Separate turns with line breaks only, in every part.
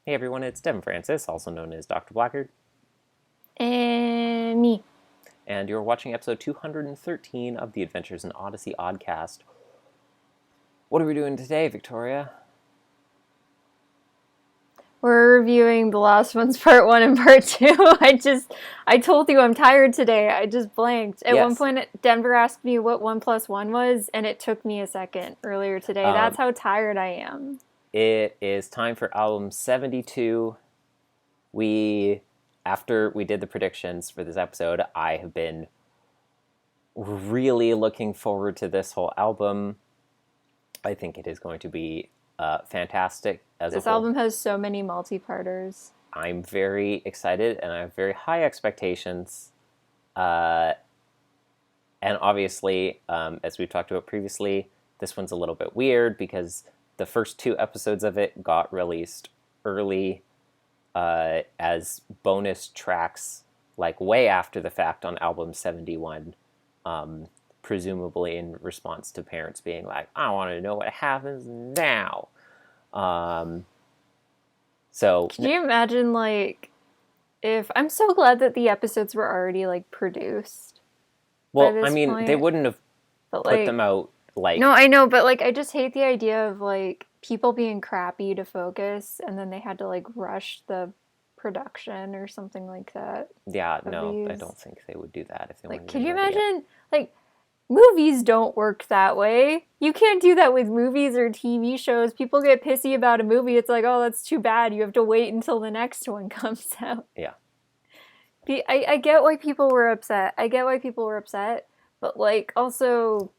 Hey everyone, it's Devin Francis, also known as Dr. Blackard.
And me.
And you're watching episode 213 of the Adventures in Odyssey Oddcast. What are we doing today, Victoria?
We're reviewing The Lost Ones Part 1 and Part 2. I told you I'm tired today. I just blanked. At one point, Denver asked me what 1 plus 1 was, and it took me a second earlier today. That's how tired I am.
It is time for album 72. After we did the predictions for this episode, I have been really looking forward to this whole album. I think it is going to be fantastic as a whole.
This album has so many multi-parters.
I'm very excited, and I have very high expectations. And obviously, as we've talked about previously, this one's a little bit weird because the first 2 episodes of it got released early as bonus tracks, like way after the fact on album 71, presumably in response to parents being like, I want to know what happens now. So
can you imagine, like, if I'm so glad that the episodes were already like produced.
Well, I mean, they wouldn't have put them out like.
No, I know, but like, I just hate the idea of like people being crappy to focus, and then they had to like rush the production or something like that.
Yeah, no, I don't think they would do that if they
like.
wanted.
Can you imagine, like, movies don't work that way. You can't do that with movies or TV shows. People get pissy about a movie. It's like, oh, that's too bad. You have to wait until the next one comes out.
Yeah.
I get why people were upset. But, like, also,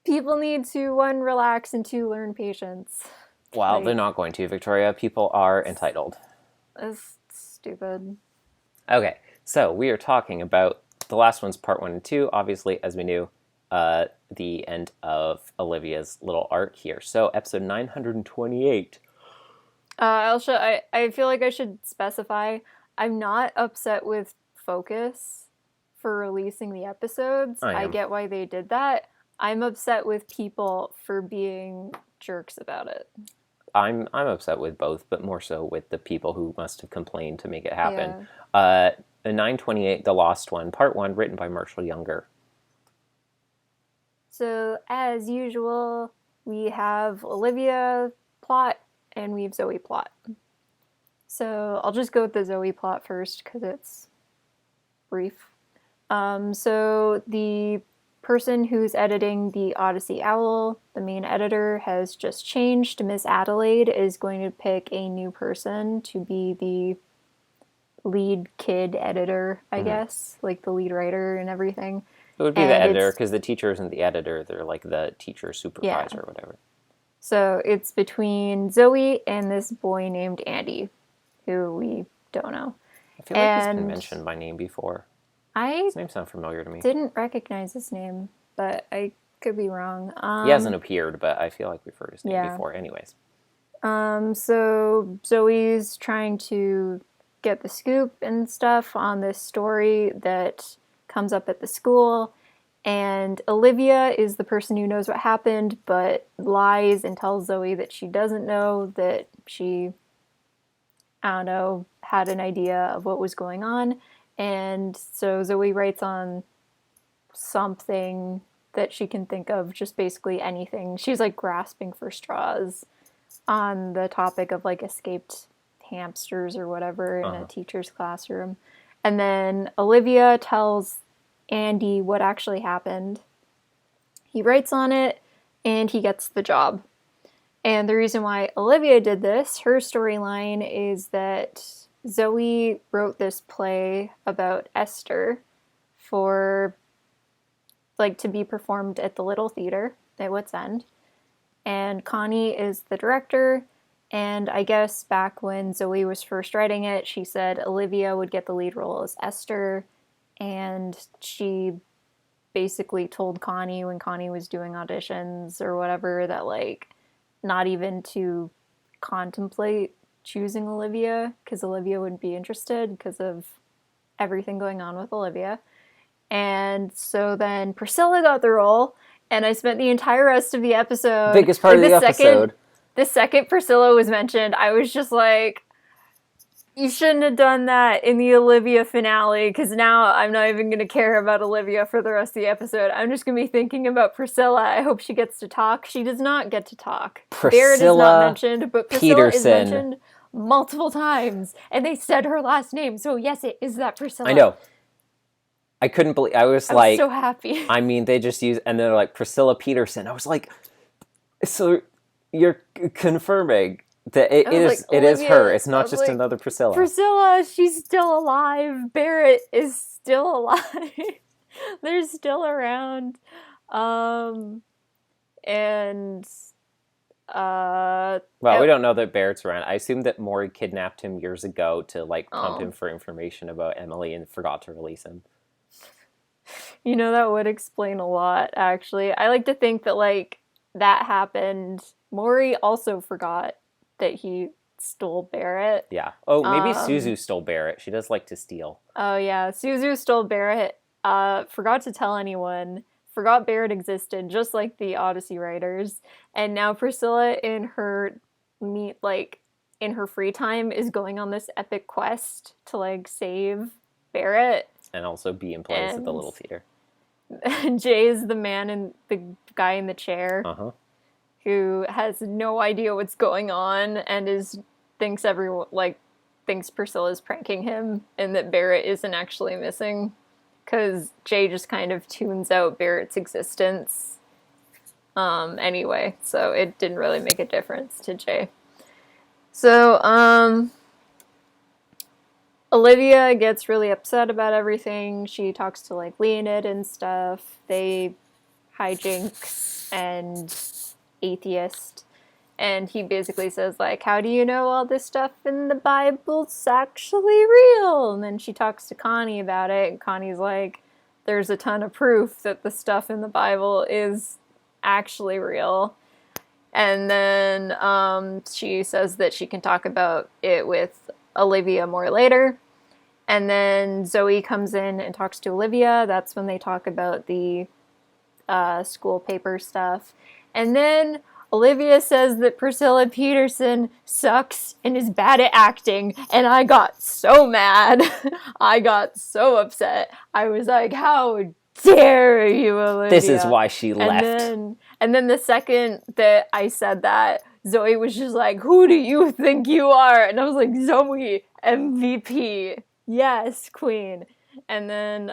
people need to, 1, relax, and 2, learn patience.
Well, they're not going to, Victoria. People are entitled.
That's stupid.
Okay, so we are talking about The Last Ones Part 1 and 2, obviously, as we knew, the end of Olivia's little arc here. So, episode 928.
I feel like I should specify, I'm not upset with Focus for releasing the episodes. I get why they did that. I'm upset with people for being jerks about it.
I'm upset with both, but more so with the people who must have complained to make it happen. Yeah. 928, The Lost One, Part 1, written by Marshall Younger.
So, as usual, we have Olivia plot, and we have Zoe plot. So, I'll just go with the Zoe plot first, because it's brief. So, the person who's editing the Odyssey AIOO, the main editor, has just changed. Miss Adelaide is going to pick a new person to be the lead kid editor, I guess, like the lead writer and everything.
It would be the editor, because the teacher isn't the editor. They're like the teacher supervisor or whatever.
So it's between Zoe and this boy named Andy, who we don't know.
I feel like he's been mentioned by name before. His name sounds familiar to me.
Didn't recognize his name, but I could be wrong.
He hasn't appeared, but I feel like we've heard his name before. Anyways.
So Zoe's trying to get the scoop and stuff on this story that comes up at the school, and Olivia is the person who knows what happened, but lies and tells Zoe that she doesn't know, that she, I don't know, had an idea of what was going on. And so Zoe writes on something that she can think of, just basically anything. She's like grasping for straws on the topic of like escaped hamsters or whatever in a teacher's classroom. And then Olivia tells Andy what actually happened. He writes on it and he gets the job. And the reason why Olivia did this, her storyline is that Zoe wrote this play about Esther for, like, to be performed at the Little Theater at Wits End. And Connie is the director. And I guess back when Zoe was first writing it, she said Olivia would get the lead role as Esther. And she basically told Connie when Connie was doing auditions or whatever that, like, not even to contemplate choosing Olivia, because Olivia wouldn't be interested because of everything going on with Olivia. And so then Priscilla got the role, and I spent the entire rest of the episode...
Biggest part of the episode.
the second Priscilla was mentioned, I was just like, you shouldn't have done that in the Olivia finale, because now I'm not even going to care about Olivia for the rest of the episode. I'm just going to be thinking about Priscilla. I hope she gets to talk. She does not get to talk. Barrett is not mentioned, but Priscilla is mentioned multiple times, and they said her last name, so yes, it is that Priscilla.
I know. I couldn't believe... I was like...
so happy.
I mean, they just use... And they're like, Priscilla Peterson. I was like, so you're confirming... It is her. It's not just another Priscilla.
Priscilla, she's still alive. Barrett is still alive. They're still around. Well,
we don't know that Barrett's around. I assume that Maury kidnapped him years ago to pump him for information about Emily and forgot to release him.
You know, that would explain a lot, actually. I like to think that that happened. Maury also forgot that he stole Barrett.
Yeah. Oh, maybe Suzu stole Barrett. She does like to steal.
Oh, yeah. Suzu stole Barrett. Forgot to tell anyone. Forgot Barrett existed, just like the Odyssey writers. And now Priscilla, in her free time, is going on this epic quest to, save Barrett.
And also be in place at the little theater.
Jay is the man and the guy in the chair. Uh-huh. Who has no idea what's going on and thinks Priscilla's pranking him and that Barrett isn't actually missing, because Jay just kind of tunes out Barrett's existence anyway, so it didn't really make a difference to Jay. So Olivia gets really upset about everything. She talks to Leonid and stuff. They hijinks and atheist, and he basically says how do you know all this stuff in the Bible's actually real? And then she talks to Connie about it, and Connie's like, there's a ton of proof that the stuff in the Bible is actually real. And then she says that she can talk about it with Olivia more later. And then Zoe comes in and talks to Olivia. That's when they talk about the school paper stuff. And then Olivia says that Priscilla Peterson sucks and is bad at acting. And I got so mad. I got so upset. I was like, how dare you, Olivia?
This is why she left.
And then the second that I said that, Zoe was just like, who do you think you are? And I was like, Zoe, MVP. Yes, queen. And then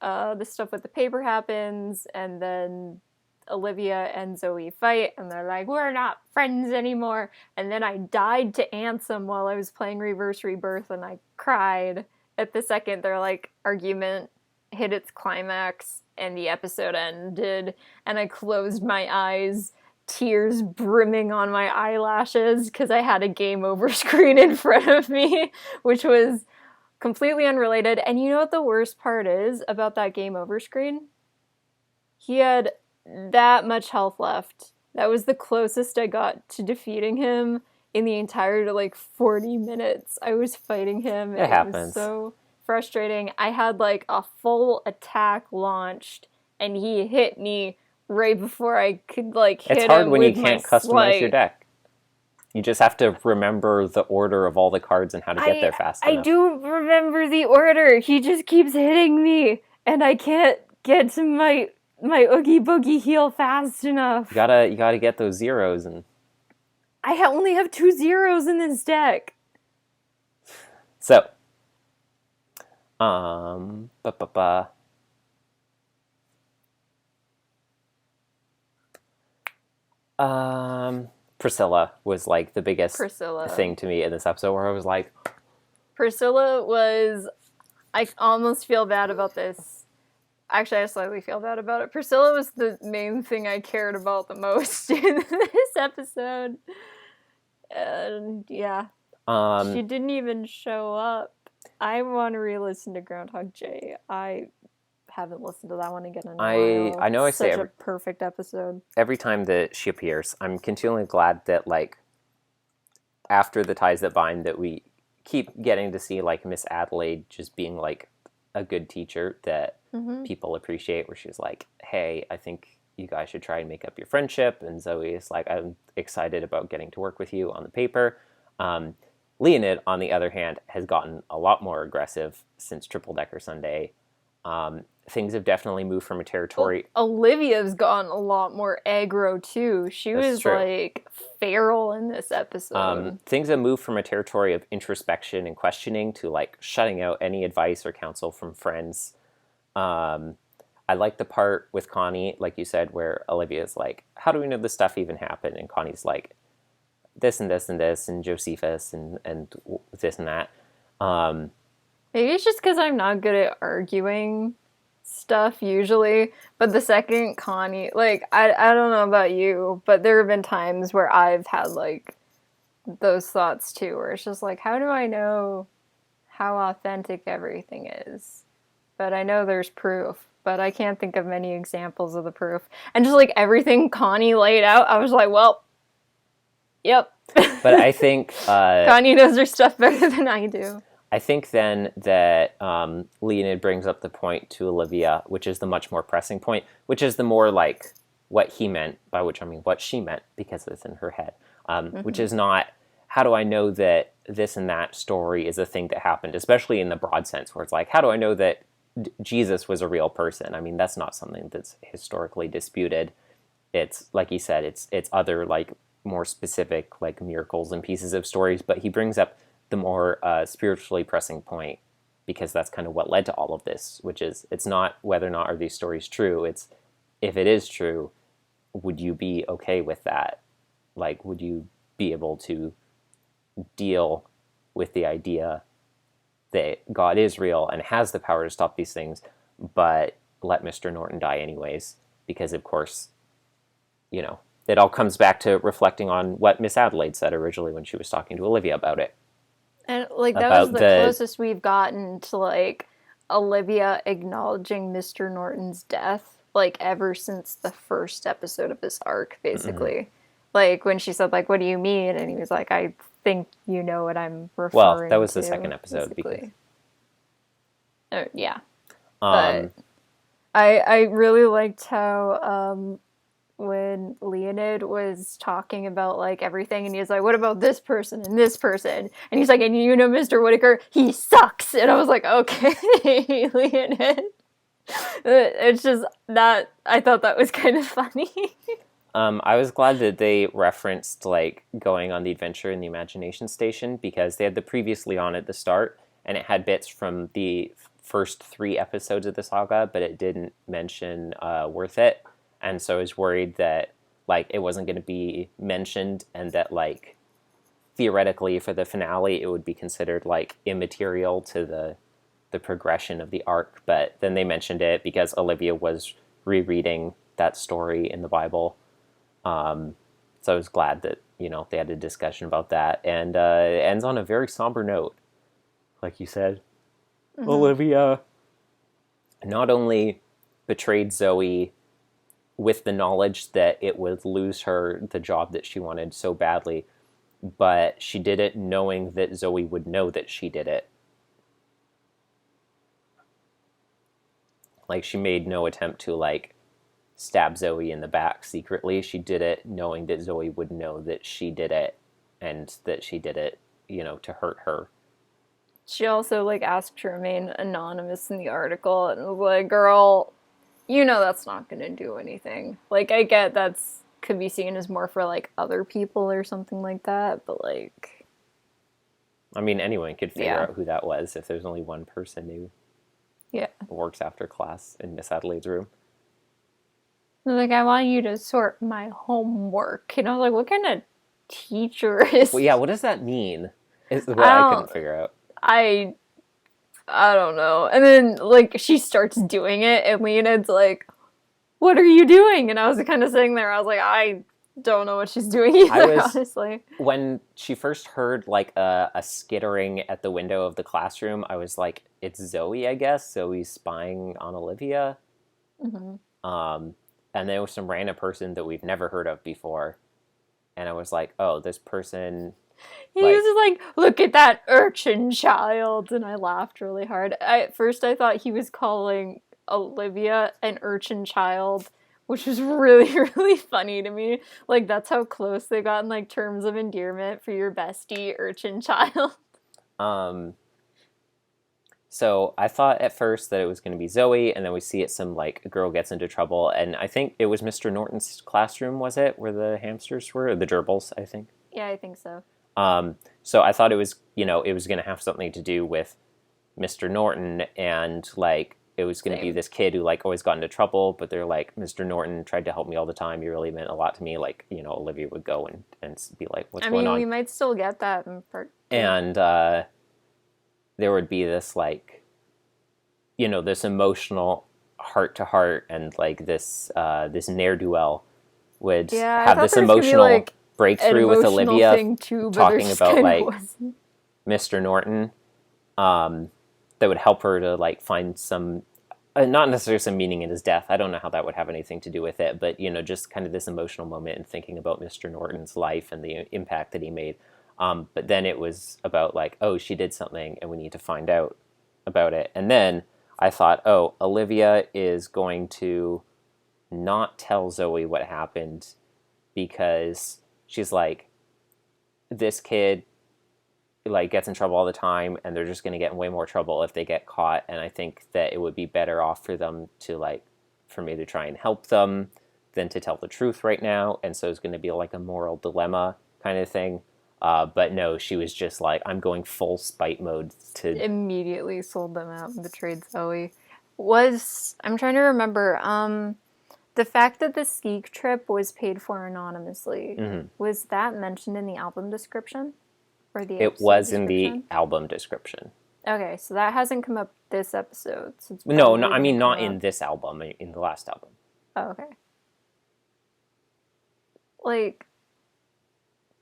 the stuff with the paper happens, and then Olivia and Zoe fight, and they're like, we're not friends anymore. And then I died to Ansem while I was playing Reverse Rebirth, and I cried at the second their argument hit its climax and the episode ended, and I closed my eyes, tears brimming on my eyelashes, because I had a game over screen in front of me, which was completely unrelated. And you know what the worst part is about that game over screen? He had that much health left. That was the closest I got to defeating him in the entire 40 minutes I was fighting him.
It happens.
Was so frustrating. I had a full attack launched, and he hit me right before I could hit him. It's hard when you can't customize
your deck. You just have to remember the order of all the cards and how to get there fast enough.
I do remember the order. He just keeps hitting me, and I can't get to my Oogie Boogie heal fast enough.
You gotta get those zeros, and
I only have 2 zeros in this deck.
So, Priscilla was the biggest thing to me in this episode, where I was like,
Priscilla was, I almost feel bad about this. Actually, I slightly feel bad about it. Priscilla was the main thing I cared about the most in this episode. And yeah. She didn't even show up. I want to re-listen to Groundhog Day. I haven't listened to that one again in a while.
I know I say
such a perfect episode.
Every time that she appears, I'm continually glad that after the Ties That Bind, that we keep getting to see Miss Adelaide just being a good teacher that people appreciate, where she's like, hey, I think you guys should try and make up your friendship. And Zoe is like, I'm excited about getting to work with you on the paper. Leonid, on the other hand, has gotten a lot more aggressive since Triple Decker Sunday. Things have definitely moved from a territory.
Well, Olivia's gotten a lot more aggro too. She was like feral in this episode.
Things have moved from a territory of introspection and questioning to like shutting out any advice or counsel from friends. I like the part with Connie, like you said, where Olivia's like, how do we know this stuff even happened? And Connie's like, this and this and this, and Josephus and this and that.
Maybe it's just because I'm not good at arguing stuff usually, but the second Connie, like, I don't know about you, but there have been times where I've had, like, those thoughts too, where it's just like, how do I know how authentic everything is? But I know there's proof, but I can't think of many examples of the proof. And just, like, everything Connie laid out, I was like, well, yep.
But I think...
Connie knows her stuff better than I do.
I think then that Leonid brings up the point to Olivia, which is the much more pressing point, which is the more like what he meant, by which I mean what she meant, because it's in her head, which is not, how do I know that this and that story is a thing that happened, especially in the broad sense, where it's like, how do I know that Jesus was a real person? I mean, that's not something that's historically disputed. It's, like he said, it's other, like, more specific, like, miracles and pieces of stories, but he brings up the more spiritually pressing point, because that's kind of what led to all of this, which is, it's not whether or not are these stories true, it's if it is true, would you be okay with that? Like, would you be able to deal with the idea that God is real and has the power to stop these things, but let Mr. Norton die anyways? Because, of course, you know, it all comes back to reflecting on what Miss Adelaide said originally when she was talking to Olivia about it.
And, like, that was the closest we've gotten to, like, Olivia acknowledging Mr. Norton's death, like, ever since the first episode of this arc, basically. Mm-hmm. Like, when she said, like, what do you mean? And he was like, I think you know what I'm referring to.
Well, that was the second episode.
Because... yeah. But I really liked how... when Leonid was talking about, like, everything, and he's like, what about this person and this person? And he's like, and you know Mr. Whittaker, he sucks. And I was like, okay, Leonid. It's just that, I thought that was kind of funny.
I was glad that they referenced, like, going on the adventure in the Imagination Station, because they had the previously on at the start, and it had bits from the first 3 episodes of the saga, but it didn't mention Worth It. And so I was worried that, like, it wasn't going to be mentioned, and that, like, theoretically for the finale it would be considered, like, immaterial to the progression of the arc. But then they mentioned it because Olivia was rereading that story in the Bible. So I was glad that, you know, they had a discussion about that. And it ends on a very somber note, like you said. Mm-hmm. Olivia not only betrayed Zoe with the knowledge that it would lose her the job that she wanted so badly, but she did it knowing that Zoe would know that she did it. Like, she made no attempt to, like, stab Zoe in the back secretly. She did it knowing that Zoe would know that she did it, and that she did it, you know, to hurt her.
She also, like, asked to remain anonymous in the article, and was like, girl, you know that's not going to do anything. Like, I get that's could be seen as more for, like, other people or something like that, but, like...
I mean, anyone could figure out who that was if there's only one person who works after class in Miss Adelaide's room.
Like, I want you to sort my homework. And I was like, what kind of teacher is...
Well, yeah, what does that mean? Is what I couldn't figure out.
I don't know. And then, like, she starts doing it, and Leonid's like, what are you doing? And I was kind of sitting there, I was like, I don't know what she's doing either, honestly.
When she first heard, like, a skittering at the window of the classroom, I was like, it's Zoe, I guess. Zoe's spying on Olivia. Mm-hmm. And there was some random person that we've never heard of before. And I was like, oh, this person...
He was like, look at that urchin child. And I laughed really hard. At first I thought he was calling Olivia an urchin child which was really, really funny to me. Like, that's how close they got in, like, terms of endearment for your bestie urchin child.
So I thought at first that it was going to be Zoe, and then we see it some, like, a girl gets into trouble, and I think it was Mr. Norton's classroom, was it, where the hamsters were? Or the gerbils, I think.
Yeah, I think so.
So I thought it was, it was going to have something to do with Mr. Norton, and, like, it was going to be this kid who, like, always got into trouble, but they're like, Mr. Norton tried to help me all the time. He really meant a lot to me. Like, Olivia would go and be like, what's going on?
I mean, we might still get that in part 2.
And there would be this, like, this emotional heart-to-heart, and, like, this ne'er-do-well would have this emotional breakthrough with Olivia
too,
talking about, like, Mr. Norton. That would help her to, like, find some, not necessarily some meaning in his death. I don't know how that would have anything to do with it, but, just kind of this emotional moment and thinking about Mr. Norton's life and the impact that he made. But then it was about, like, oh, she did something and we need to find out about it. And then I thought, oh, Olivia is going to not tell Zoe what happened because she's like, this kid, like, gets in trouble all the time, and they're just going to get in way more trouble if they get caught. And I think that it would be better off for them to, like, for me to try and help them than to tell the truth right now. And so it's going to be like a moral dilemma kind of thing. But no, she was just like, I'm going full spite mode to...
Immediately sold them out and betrayed Zoe. I'm trying to remember, the fact that the ski trip was paid for anonymously, was that mentioned in the album description? Or the
It was in the album description.
Okay, so that hasn't come up this episode. So
no, I mean, not in this album, in the last album.
Oh, okay. Like,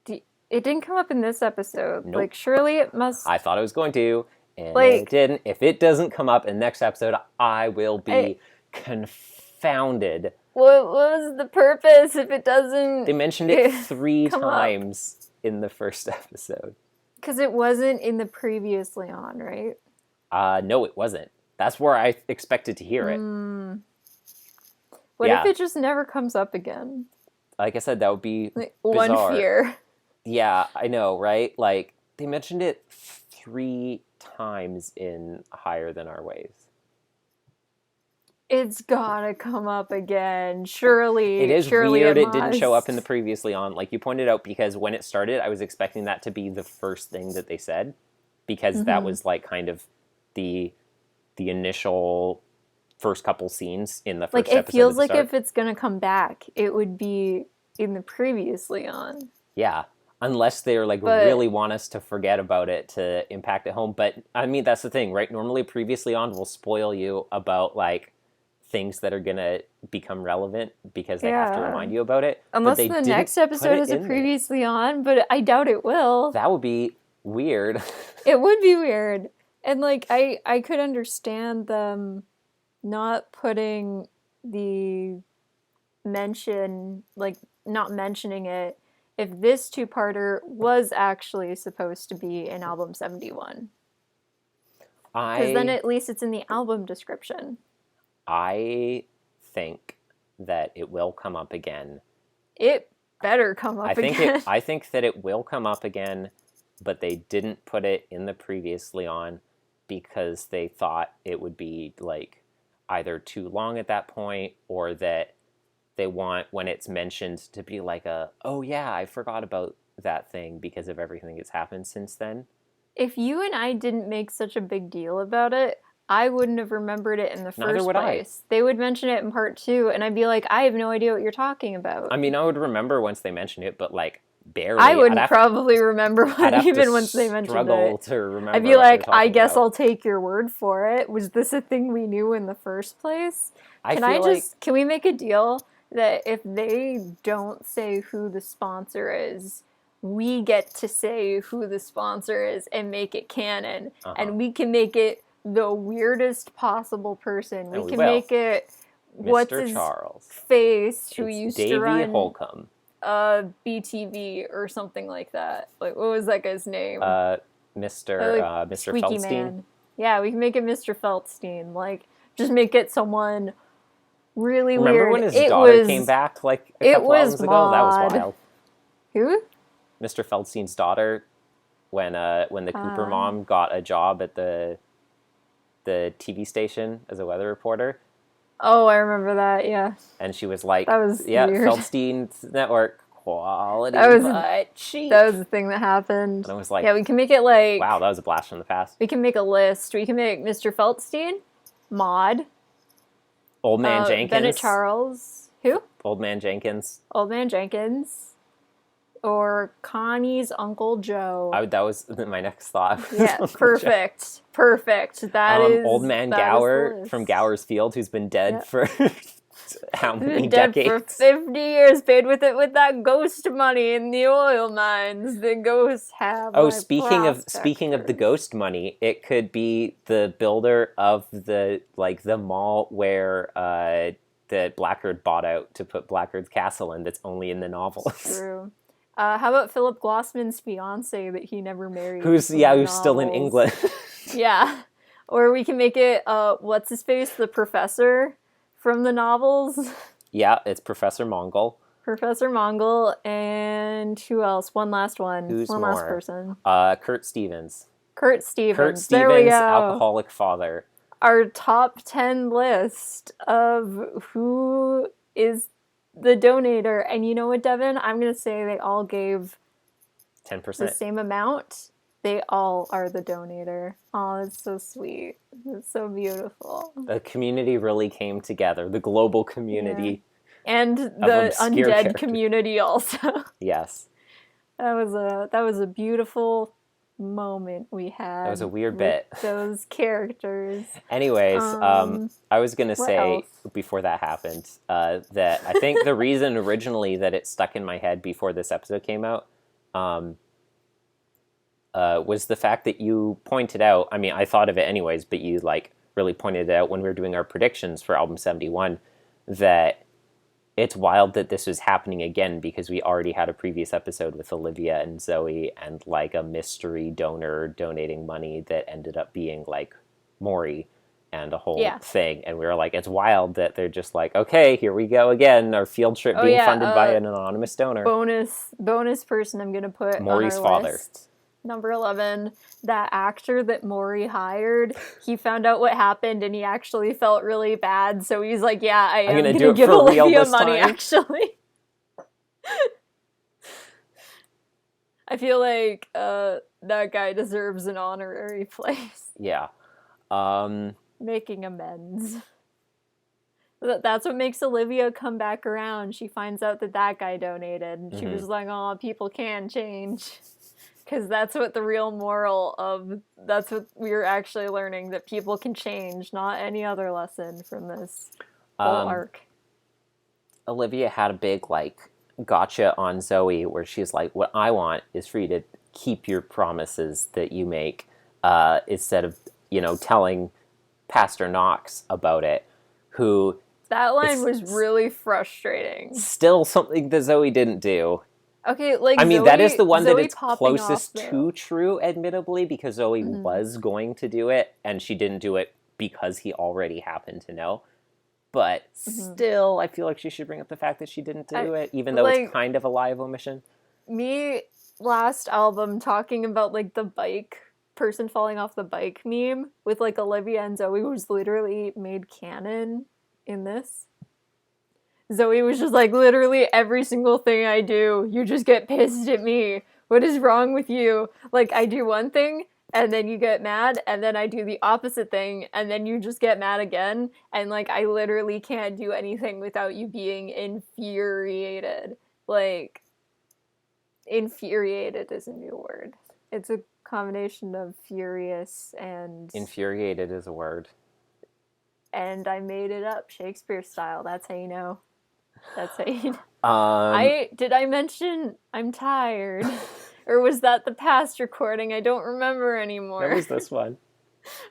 it didn't come up in this episode. Nope. Like, surely it must...
I thought it was going to, and it didn't. If it doesn't come up in next episode, I will be confounded.
What was the purpose if it doesn't...
They mentioned it 3 times in the first episode.
Because it wasn't in the previously on, right?
No, it wasn't. That's where I expected to hear it.
What if it just never comes up again?
Like I said, that would be
like,
bizarre.
One fear.
Yeah, I know, right? Like, they mentioned it 3 times in Higher Than Our Ways.
It's gotta come up again. Surely.
It is weird it didn't show up in the previously on, like you pointed out, because when it started, I was expecting that to be the first thing that they said, because that was, like, kind of the initial first couple scenes in the first episode.
Like, it feels like if it's gonna come back, it would be in the previously on.
Yeah. Unless they're, like, really want us to forget about it to impact it home. But, I mean, that's the thing, right? Normally, previously on will spoil you about, like, things that are going to become relevant because they have to remind you about it.
Unless the next episode is a previously on, but I doubt it will.
That would be weird.
It would be weird. And, like, I could understand them not putting the mention, like, not mentioning it if this 2-parter was actually supposed to be in album 71. Because then at least it's in the album description.
I think that it will come up again.
It better come up again.
I think that it will come up again, but they didn't put it in the previously on because they thought it would be, like, either too long at that point, or that they want, when it's mentioned, to be like oh yeah, I forgot about that thing because of everything that's happened since then.
If you and I didn't make such a big deal about it, I wouldn't have remembered it in the first place. They would mention it in part 2, and I'd be like, I have no idea what you're talking about.
I mean, I would remember once they mentioned it, but, like, barely.
I wouldn't probably remember even once they mentioned it.
To remember.
I'd be like, I guess I'll take your word for it. Was this a thing we knew in the first place? Can we make a deal that if they don't say who the sponsor is, we get to say who the sponsor is and make it canon, and we can make it the weirdest possible person. We can make it what's
Mr.
his
Charles
face who used to run
Davey Holcomb,
BTV or something like that. Like, what was that guy's name?
Mr. Feldstein.
Man. Yeah, we can make it Mr. Feldstein. Like, just make it someone really
Remember
weird.
when his
It
daughter
was,
came back like a
it
couple
was
albums ago? That was
Maud.
wild.
Who?
Mr. Feldstein's daughter, when the Cooper mom got a job at the TV station as a weather reporter.
Oh, I remember that. Yeah,
And she was like,
that was
yeah,
weird.
Feldstein's network, quality but cheap.
That was the thing that happened.
And I was like,
yeah, we can make it like,
wow, that was a blast from the past.
we can make a list. We can make Mr. Feldstein, Maud,
Old Man Jenkins.
Bennett Charles. Who?
Old Man Jenkins.
Old Man Jenkins. Or Connie's Uncle Joe.
That was my next thought.
Yeah, perfect. Perfect. That is
Old Man Gower from Gower's Field, who's been dead for how many
dead
decades?
for 50 years, paid with it with that ghost money in the oil mines. The ghosts have.
Oh, speaking of the ghost money, it could be the builder of the mall where that Blackguard bought out to put Blackguard's castle in. That's only in the novels.
True. How about Philip Glossman's fiance that he never married?
Who's still in England?
Yeah. Or we can make it, what's his face? The professor from the novels.
Yeah, it's Professor Mongol.
Professor Mongol, and who else? One last one.
Who's
one
more?
Last person.
Kurt Stevens.
Kurt Stevens.
Kurt Stevens,
there we go.
alcoholic father.
Our top 10 list of who is the donator. And you know what, Devin? I'm going to say they all gave
10%.
the same amount. They all are the donator. Oh, it's so sweet. It's so beautiful.
The community really came together. The global community.
Yeah. And the undead
characters.
Community also.
Yes.
That was a beautiful moment we had.
That was a weird bit.
Those characters.
Anyways, I was going to say
else?
before that happened that I think the reason originally that it stuck in my head before this episode came out was the fact that you pointed out, I mean, I thought of it anyways, but you really pointed it out when we were doing our predictions for album 71 that it's wild that this was happening again because we already had a previous episode with Olivia and Zoe and a mystery donor donating money that ended up being Maury and a whole thing. And we were like, it's wild that they're just okay, here we go again. Our field trip being funded by an anonymous donor.
Bonus person I'm going to put
Maury's
on our
father.
List. Number 11, that actor that Maury hired, he found out what happened and he actually felt really bad. So he's like, yeah, I'm going to give Olivia money, actually. I feel like that guy deserves an honorary place.
Yeah.
Making amends. That's what makes Olivia come back around. She finds out that guy donated. And she was like, oh, people can change. Because that's what the real moral of, that's what we're actually learning, that people can change, not any other lesson from this whole arc.
Olivia had a big, gotcha on Zoe, where she's like, what I want is for you to keep your promises that you make, instead of, telling Pastor Knox about it, who...
That line was really frustrating.
Still something that Zoe didn't do.
Okay,
I mean,
Zoe,
that is the one
Zoe
that it's closest to true, admittedly, because Zoe was going to do it, and she didn't do it because he already happened to know. But still, I feel like she should bring up the fact that she didn't do it, even though it's kind of a lie of omission.
Me, last album, talking about, the bike, person falling off the bike meme, with, Olivia and Zoe was literally made canon in this. Zoe was just literally every single thing I do, you just get pissed at me. What is wrong with you? I do one thing, and then you get mad, and then I do the opposite thing, and then you just get mad again, and, I literally can't do anything without you being infuriated. Infuriated is a new word. It's a combination of furious and...
Infuriated is a word.
And I made it up, Shakespeare style, that's how you know. That's how you know. Did I mention I'm tired? Or was that the past recording? I don't remember anymore.
That was this one.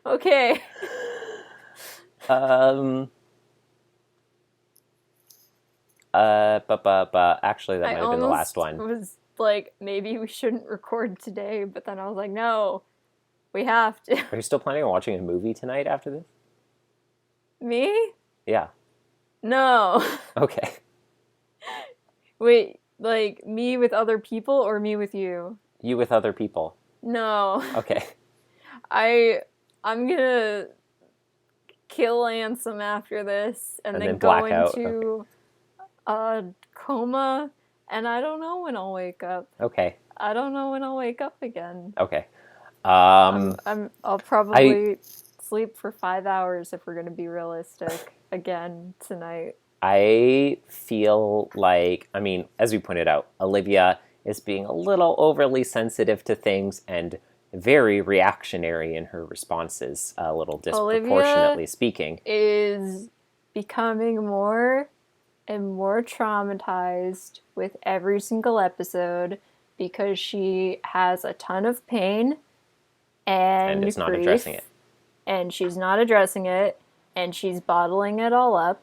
Okay.
Actually, that might have been the last one.
I was maybe we shouldn't record today, but then I was like, no, we have to.
Are you still planning on watching a movie tonight after this?
Me?
Yeah.
No.
Okay.
Wait, like me with other people or me with you?
You with other people.
No.
Okay.
I'm gonna kill Ansem after this and then
then
go
black out.
into a coma, and I don't know when I'll wake up.
Okay.
I don't know when I'll wake up again.
Okay.
I'll
I
probably sleep for 5 hours if we're gonna be realistic again tonight.
I feel like, I mean, as we pointed out, Olivia is being a little overly sensitive to things and very reactionary in her responses, a little disproportionately
Olivia
speaking.
is becoming more and more traumatized with every single episode because she has a ton of pain
And
and
is not
grief,
addressing it.
and she's not addressing it, and she's bottling it all up,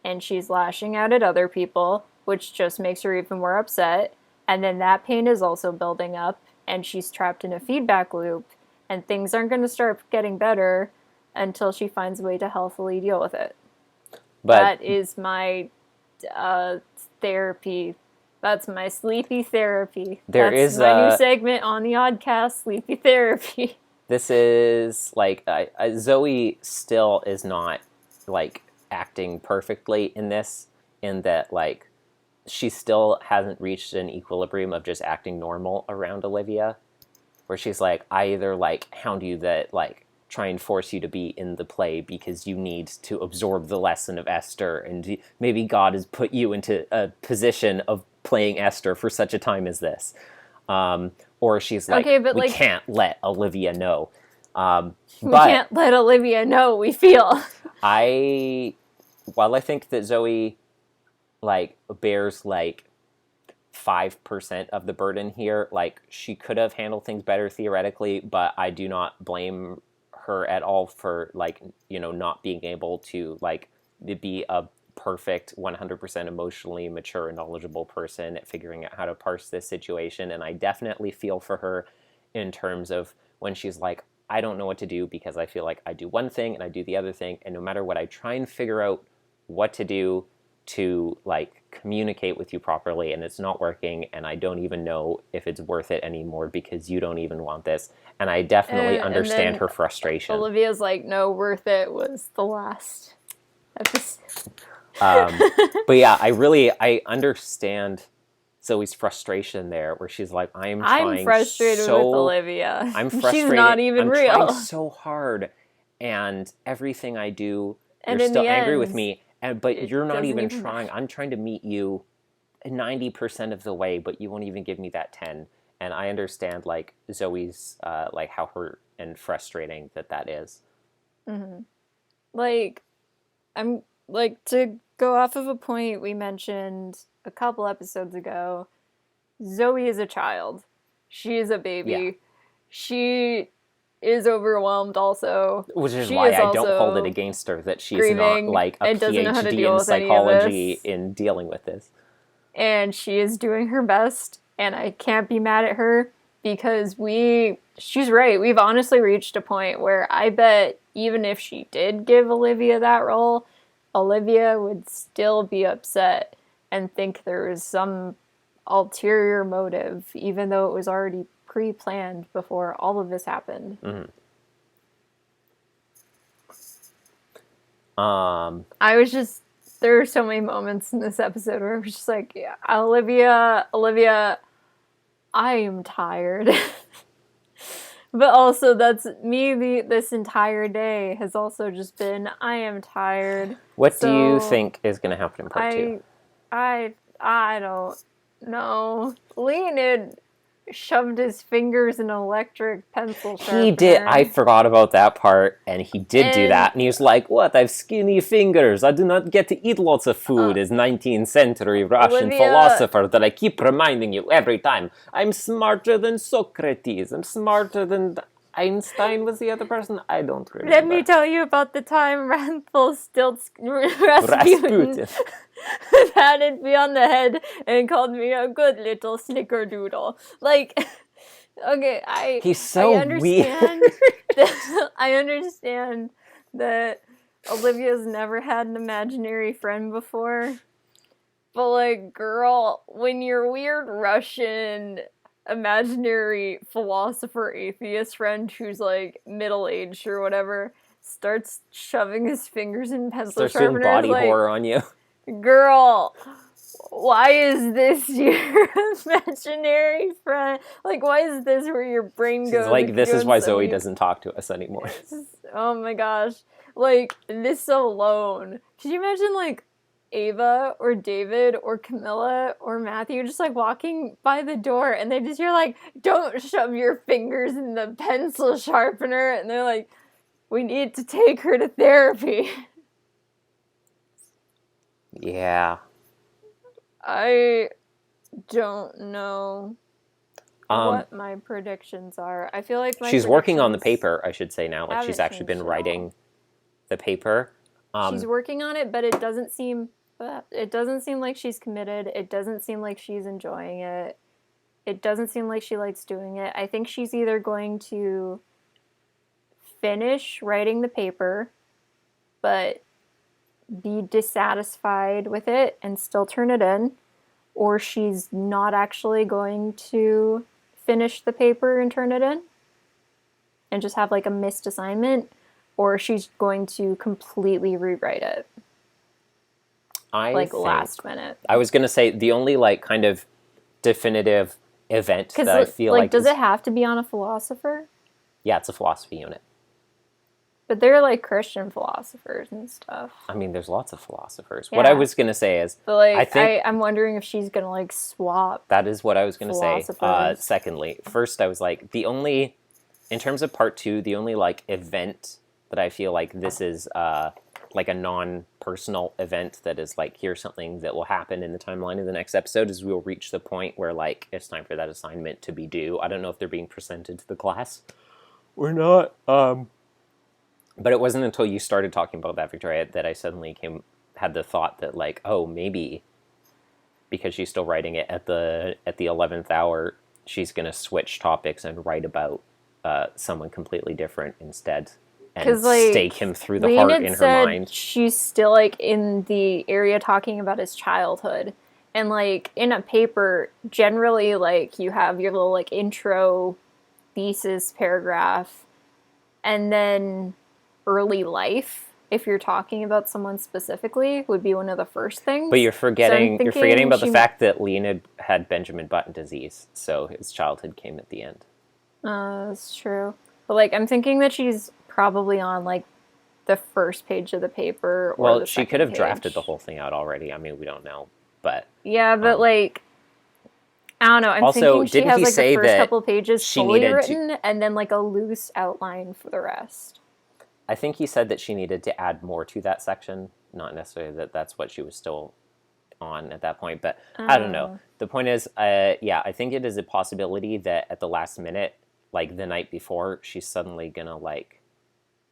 and she's lashing out at other people, which just makes her even more upset. And then that pain is also building up, and she's trapped in a feedback loop, and things aren't going to start getting better until she finds a way to healthily deal with it.
But
That is my therapy. That's my sleepy therapy.
There
That's
is
my new
a-
segment on the Oddcast, sleepy therapy.
this is like Zoe still is not like acting perfectly in this, in that like she still hasn't reached an equilibrium of just acting normal around Olivia, where she's like, I either like hound you that like try and force you to be in the play because you need to absorb the lesson of Esther, and maybe God has put you into a position of playing Esther for such a time as this. Or she's like,
Okay, but
we
like,
can't let Olivia know.
we can't let Olivia know we feel.
While I think that Zoe like bears like 5% of the burden here, like she could have handled things better theoretically, but I do not blame her at all for like, you know, not being able to like be a perfect 100% emotionally mature and knowledgeable person at figuring out how to parse this situation. And I definitely feel for her in terms of when she's like, I don't know what to do because I feel like I do one thing and I do the other thing, and no matter what I try and figure out what to do to like communicate with you properly, and it's not working, and I don't even know if it's worth it anymore because you don't even want this. And I definitely understand her frustration.
Olivia's like, no, worth it was the last episode.
But yeah, I understand Zoe's frustration there, where she's like, I'm
frustrated with Olivia.
I'm frustrated.
She's not even real.
I'm trying so hard, and everything I do,
and
you're still angry
end,
with me. But you're not even trying. I'm trying to meet you 90% of the way, but you won't even give me that 10. And I understand like Zoe's like how hurt and frustrating that is.
Mm-hmm. Like, I'm like, to go off of a point we mentioned a couple episodes ago, Zoe is a child. She is a baby.
Yeah.
She is overwhelmed also.
Which is why I don't hold it against her that she's not like a PhD in psychology in dealing with this.
And she is doing her best, and I can't be mad at her because she's right. We've honestly reached a point where I bet even if she did give Olivia that role, Olivia would still be upset and think there was some ulterior motive, even though it was already pre-planned before all of this happened.
Mm-hmm.
There are so many moments in this episode where I was just like, yeah, Olivia, I am tired. But also, that's me. This entire day has also just been, I am tired.
What do you think is going to happen in part 2?
I don't know. Leonid shoved his fingers in an electric pencil sharpener.
He did. I forgot about that part, and he did do that. And he was like, what? I have skinny fingers. I do not get to eat lots of food as 19th century Russian philosopher that I keep reminding you every time. I'm smarter than Socrates. I'm smarter than Einstein was the other person. I don't remember.
Let me tell you about the time Rasputin patted me on the head and called me a good little snickerdoodle. Like, okay,
he's so
I understand
weird.
I understand that Olivia's never had an imaginary friend before. But, like, girl, when your weird Russian imaginary philosopher atheist friend who's, like, middle-aged or whatever starts shoving his fingers in pencil
Starts doing
sharpeners,
body
like,
horror on you.
girl, why is this your imaginary friend? Like, why is this where your brain
She's
goes?
like, this is why Zoe
suddenly...
doesn't talk to us anymore.
Oh my gosh. Like, this alone. Could you imagine, like, Ava or David or Camilla or Matthew just, like, walking by the door and they just hear, like, don't shove your fingers in the pencil sharpener. And they're like, we need to take her to therapy.
Yeah.
I don't know what my predictions are. I feel like
she's working on the paper, I should say now. Like, she's actually been writing the paper.
She's working on it, but it doesn't seem like she's committed. It doesn't seem like she's enjoying it. It doesn't seem like she likes doing it. I think she's either going to finish writing the paper, but be dissatisfied with it and still turn it in, or she's not actually going to finish the paper and turn it in and just have, like, a missed assignment, or she's going to completely rewrite it. Last minute.
I was going to say the only, like, kind of definitive event that I feel like...
does it have to be on a philosopher?
Yeah, it's a philosophy unit.
But they're, like, Christian philosophers and stuff.
I mean, there's lots of philosophers.
Yeah.
What I was going to say is...
But, like, I'm wondering if she's going to, like, swap.
That is what I was going to say. Secondly, first I was like, in terms of part 2, the only, like, event that I feel like this is, like, a non-personal event that is, like, here's something that will happen in the timeline of the next episode is we'll reach the point where, like, it's time for that assignment to be due. I don't know if they're being presented to the class or not. But it wasn't until you started talking about that, Victoria, that I suddenly had the thought that, like, oh, maybe because she's still writing it at the 11th hour, she's going to switch topics and write about someone completely different instead, and like, stake him through the heart in her mind.
She's still, like, in the area talking about his childhood, and, like, in a paper, generally, like, you have your little, like, intro thesis paragraph, and then early life, if you're talking about someone specifically, would be one of the first things.
But you're forgetting about the fact that Leonid had Benjamin Button disease, so his childhood came at the end.
That's true. But, like, I'm thinking that she's probably on, like, the first page of the paper. Or
well, she could have drafted the whole thing out already. I mean, we don't know, but
yeah, but like, I don't know. I'm
also,
thinking she has, like, the first couple pages fully written, and then, like, a loose outline for the rest.
I think he said that she needed to add more to that section, not necessarily that that's what she was still on at that point, but I don't know. The point is, yeah, I think it is a possibility that at the last minute, like the night before, she's suddenly gonna, like,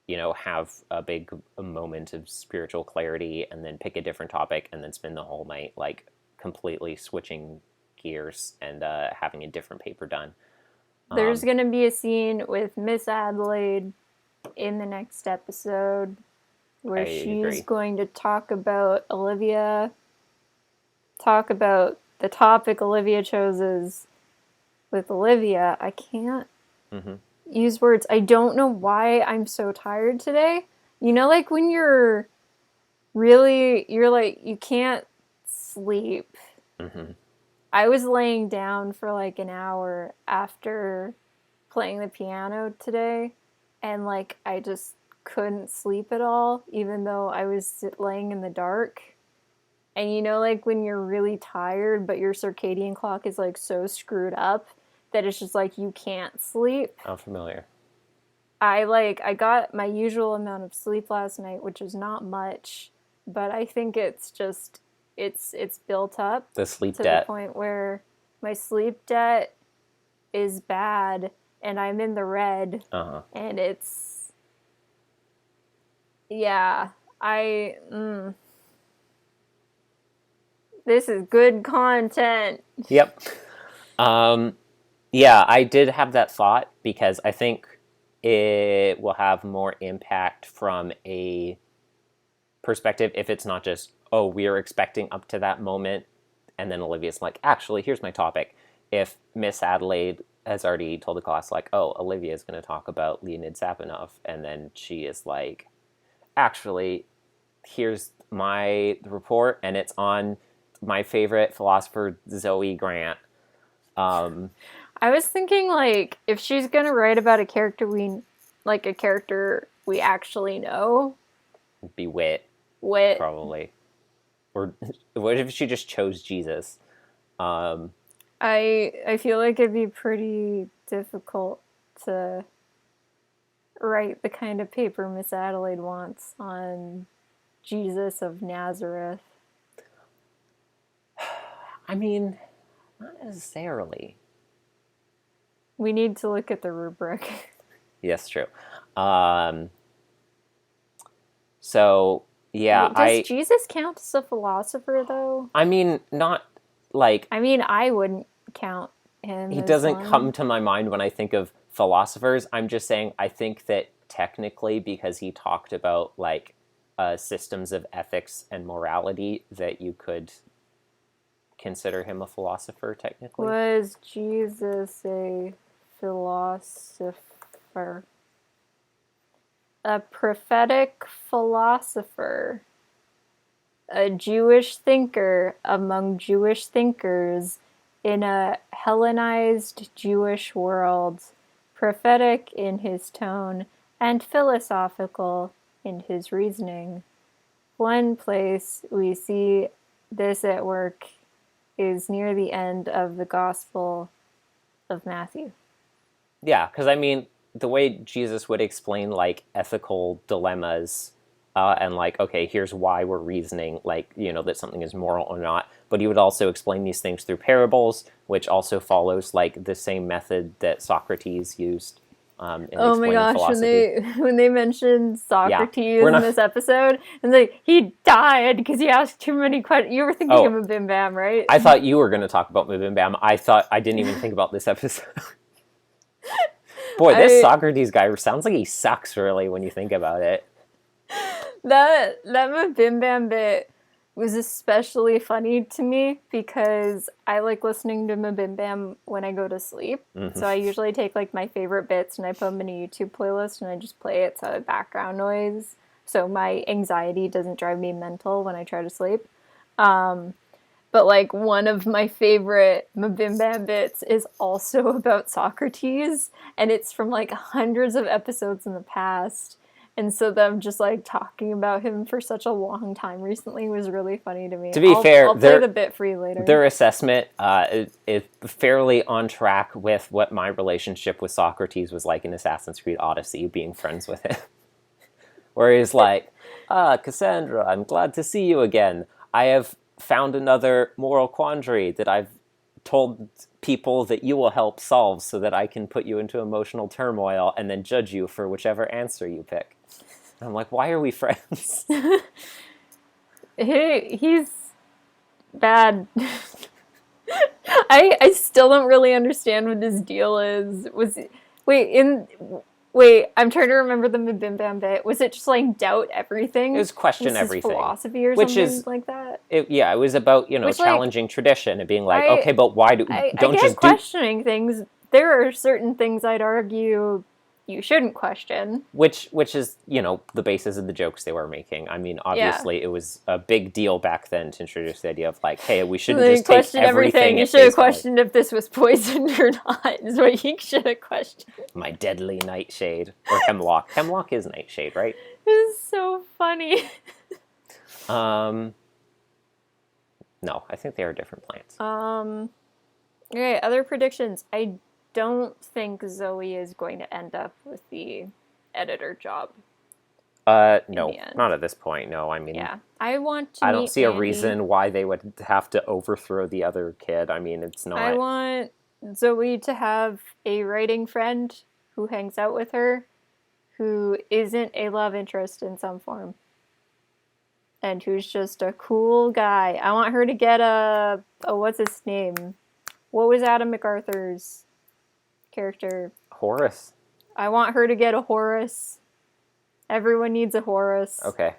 you know, have a big moment of spiritual clarity and then pick a different topic and then spend the whole night, like, completely switching gears and having a different paper done.
There's gonna be a scene with Miss Adelaide in the next episode where she's going to talk about Olivia, talk about the topic Olivia chose with Olivia. I can't use words. I don't know why I'm so tired today. You know, like, when you're like, you can't sleep. I was laying down for like an hour after playing the piano today, and, like, I just couldn't sleep at all, even though I was laying in the dark. And, you know, like, when you're really tired, but your circadian clock is, like, so screwed up that it's just, like, you can't sleep.
I'm familiar.
I got my usual amount of sleep last night, which is not much, but I think it's just, it's built up.
The sleep
debt. To the point where my sleep debt is bad, and I'm in the red, and it's, yeah, this is good content.
Yep. Yeah, I did have that thought because I think it will have more impact from a perspective, if it's not just, oh, we are expecting up to that moment, and then Olivia's like, actually, here's my topic. If Miss Adelaide has already told the class, like, oh, Olivia is going to talk about Leonid Sapunov, and then she is like, actually, here's my report, and it's on my favorite philosopher, Zoe Grant.
I was thinking, like, if she's going to write about a character we actually know.
Be Wit.
Wit.
Probably. Or what if she just chose Jesus?
I feel like it'd be pretty difficult to write the kind of paper Miss Adelaide wants on Jesus of Nazareth.
I mean, not necessarily.
We need to look at the rubric.
Yes, true. So, yeah,
Does Jesus count as a philosopher, though?
I mean, not like...
I mean, I wouldn't count him
He
as
doesn't
one.
come to my mind when I think of philosophers. I'm just saying I think that technically, because he talked about, like, systems of ethics and morality, that you could consider him a philosopher, technically.
Was Jesus a philosopher? A prophetic philosopher. A Jewish thinker among Jewish thinkers in a Hellenized Jewish world, prophetic in his tone and philosophical in his reasoning. One place we see this at work is near the end of the Gospel of Matthew.
Yeah, because I mean, the way Jesus would explain, like, ethical dilemmas and, like, okay, here's why we're reasoning, like, you know, that something is moral or not. But he would also explain these things through parables, which also follows, like, the same method that Socrates used in explaining philosophy.
when they mentioned Socrates
we're
in
not-
this episode, and like, he died because he asked too many questions. You were thinking of a Bim Bam, right?
I thought you were going to talk about Bim Bam. I didn't even think about this episode. Boy, this Socrates guy sounds like he sucks, really, when you think about it.
That Bim Bam bit was especially funny to me because I like listening to Bim Bam when I go to sleep.
Mm-hmm.
So I usually take like my favorite bits and I put them in a YouTube playlist and I just play it so background noise, so my anxiety doesn't drive me mental when I try to sleep. But like one of my favorite Bim Bam bits is also about Socrates, and it's from like hundreds of episodes in the past. And so them just like talking about him for such a long time recently was really funny to me.
To be fair,
I'll play the bit for you later.
Their assessment is fairly on track with what my relationship with Socrates was like in Assassin's Creed Odyssey, being friends with him. Where he's like, Cassandra, I'm glad to see you again. I have found another moral quandary that I've told people that you will help solve so that I can put you into emotional turmoil and then judge you for whichever answer you pick. And I'm like, why are we friends?
He's bad. I still don't really understand what his deal is. Wait, I'm trying to remember the Bim Bam bit. Was it just like doubt everything?
It was question everything.
Philosophy or something like that?
It was about, challenging tradition and being like, okay, but why don't just
questioning things. There are certain things I'd argue you shouldn't question.
Which is, the basis of the jokes they were making. I mean, obviously it was a big deal back then to introduce the idea of like, hey, we shouldn't just take everything.
You should have questioned if this was poisoned or not, is what you should have questioned.
My deadly nightshade. Or hemlock. Hemlock is nightshade, right?
This is so funny.
No, I think they are different plants.
Okay, other predictions. I don't think Zoe is going to end up with the editor job.
No, not at this point. No, I mean,
yeah, I
don't see a reason why they would have to overthrow the other kid. I mean, it's not.
I want Zoe to have a writing friend who hangs out with her, who isn't a love interest in some form, and who's just a cool guy. I want her to get a what's his name? What was Adam MacArthur's character?
Horace.
I want her to get a Horace. Everyone needs a Horace.
Okay.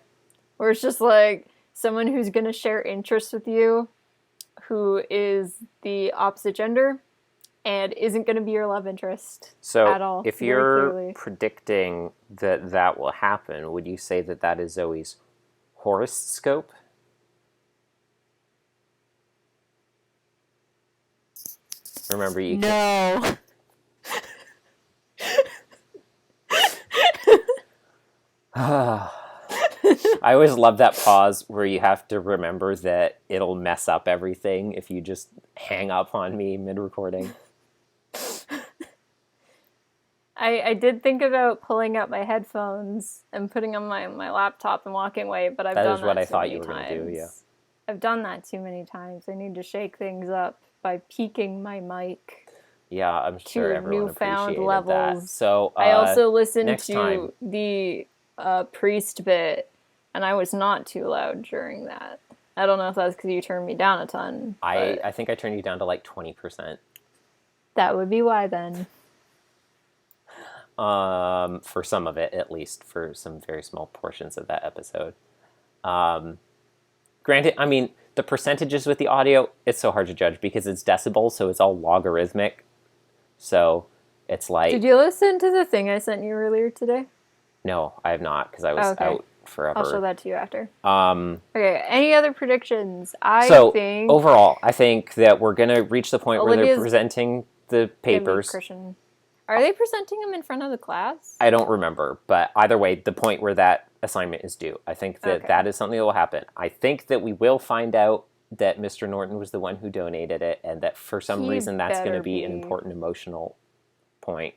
where it's just like someone who's going to share interests with you who is the opposite gender and isn't going to be your love interest at all.
So if you're predicting that that will happen, would you say that that is Zoe's horoscope? Remember, you
No.
I always love that pause where you have to remember that it'll mess up everything if you just hang up on me mid-recording.
I did think about pulling out my headphones and putting on my laptop and walking away, but I've done that
That is what I thought you
many
were going to do, yeah.
I've done that too many times. I need to shake things up by peaking my mic.
Yeah, I'm sure everyone
newfound
appreciated
levels.
that. So
I also listened
next
to
time.
the priest bit, and I was not too loud during that. I don't know if that's because you turned me down a ton.
I think I turned you down to like 20%.
That would be why then.
For some of it, at least, for some very small portions of that episode. Granted, I mean, the percentages with the audio, it's so hard to judge because it's decibels, so it's all logarithmic. So it's like...
Did you listen to the thing I sent you earlier today?
No, I have not, because I was out forever.
I'll show that to you after. Okay, any other predictions? I think...
overall, I think that we're going to reach the point where they're presenting the papers.
Christian. Are they presenting them in front of the class?
I don't remember, but either way, the point where that assignment is due. I think that that is something that will happen. I think that we will find out that Mr. Norton was the one who donated it, and that for some reason that's going to be an important emotional point.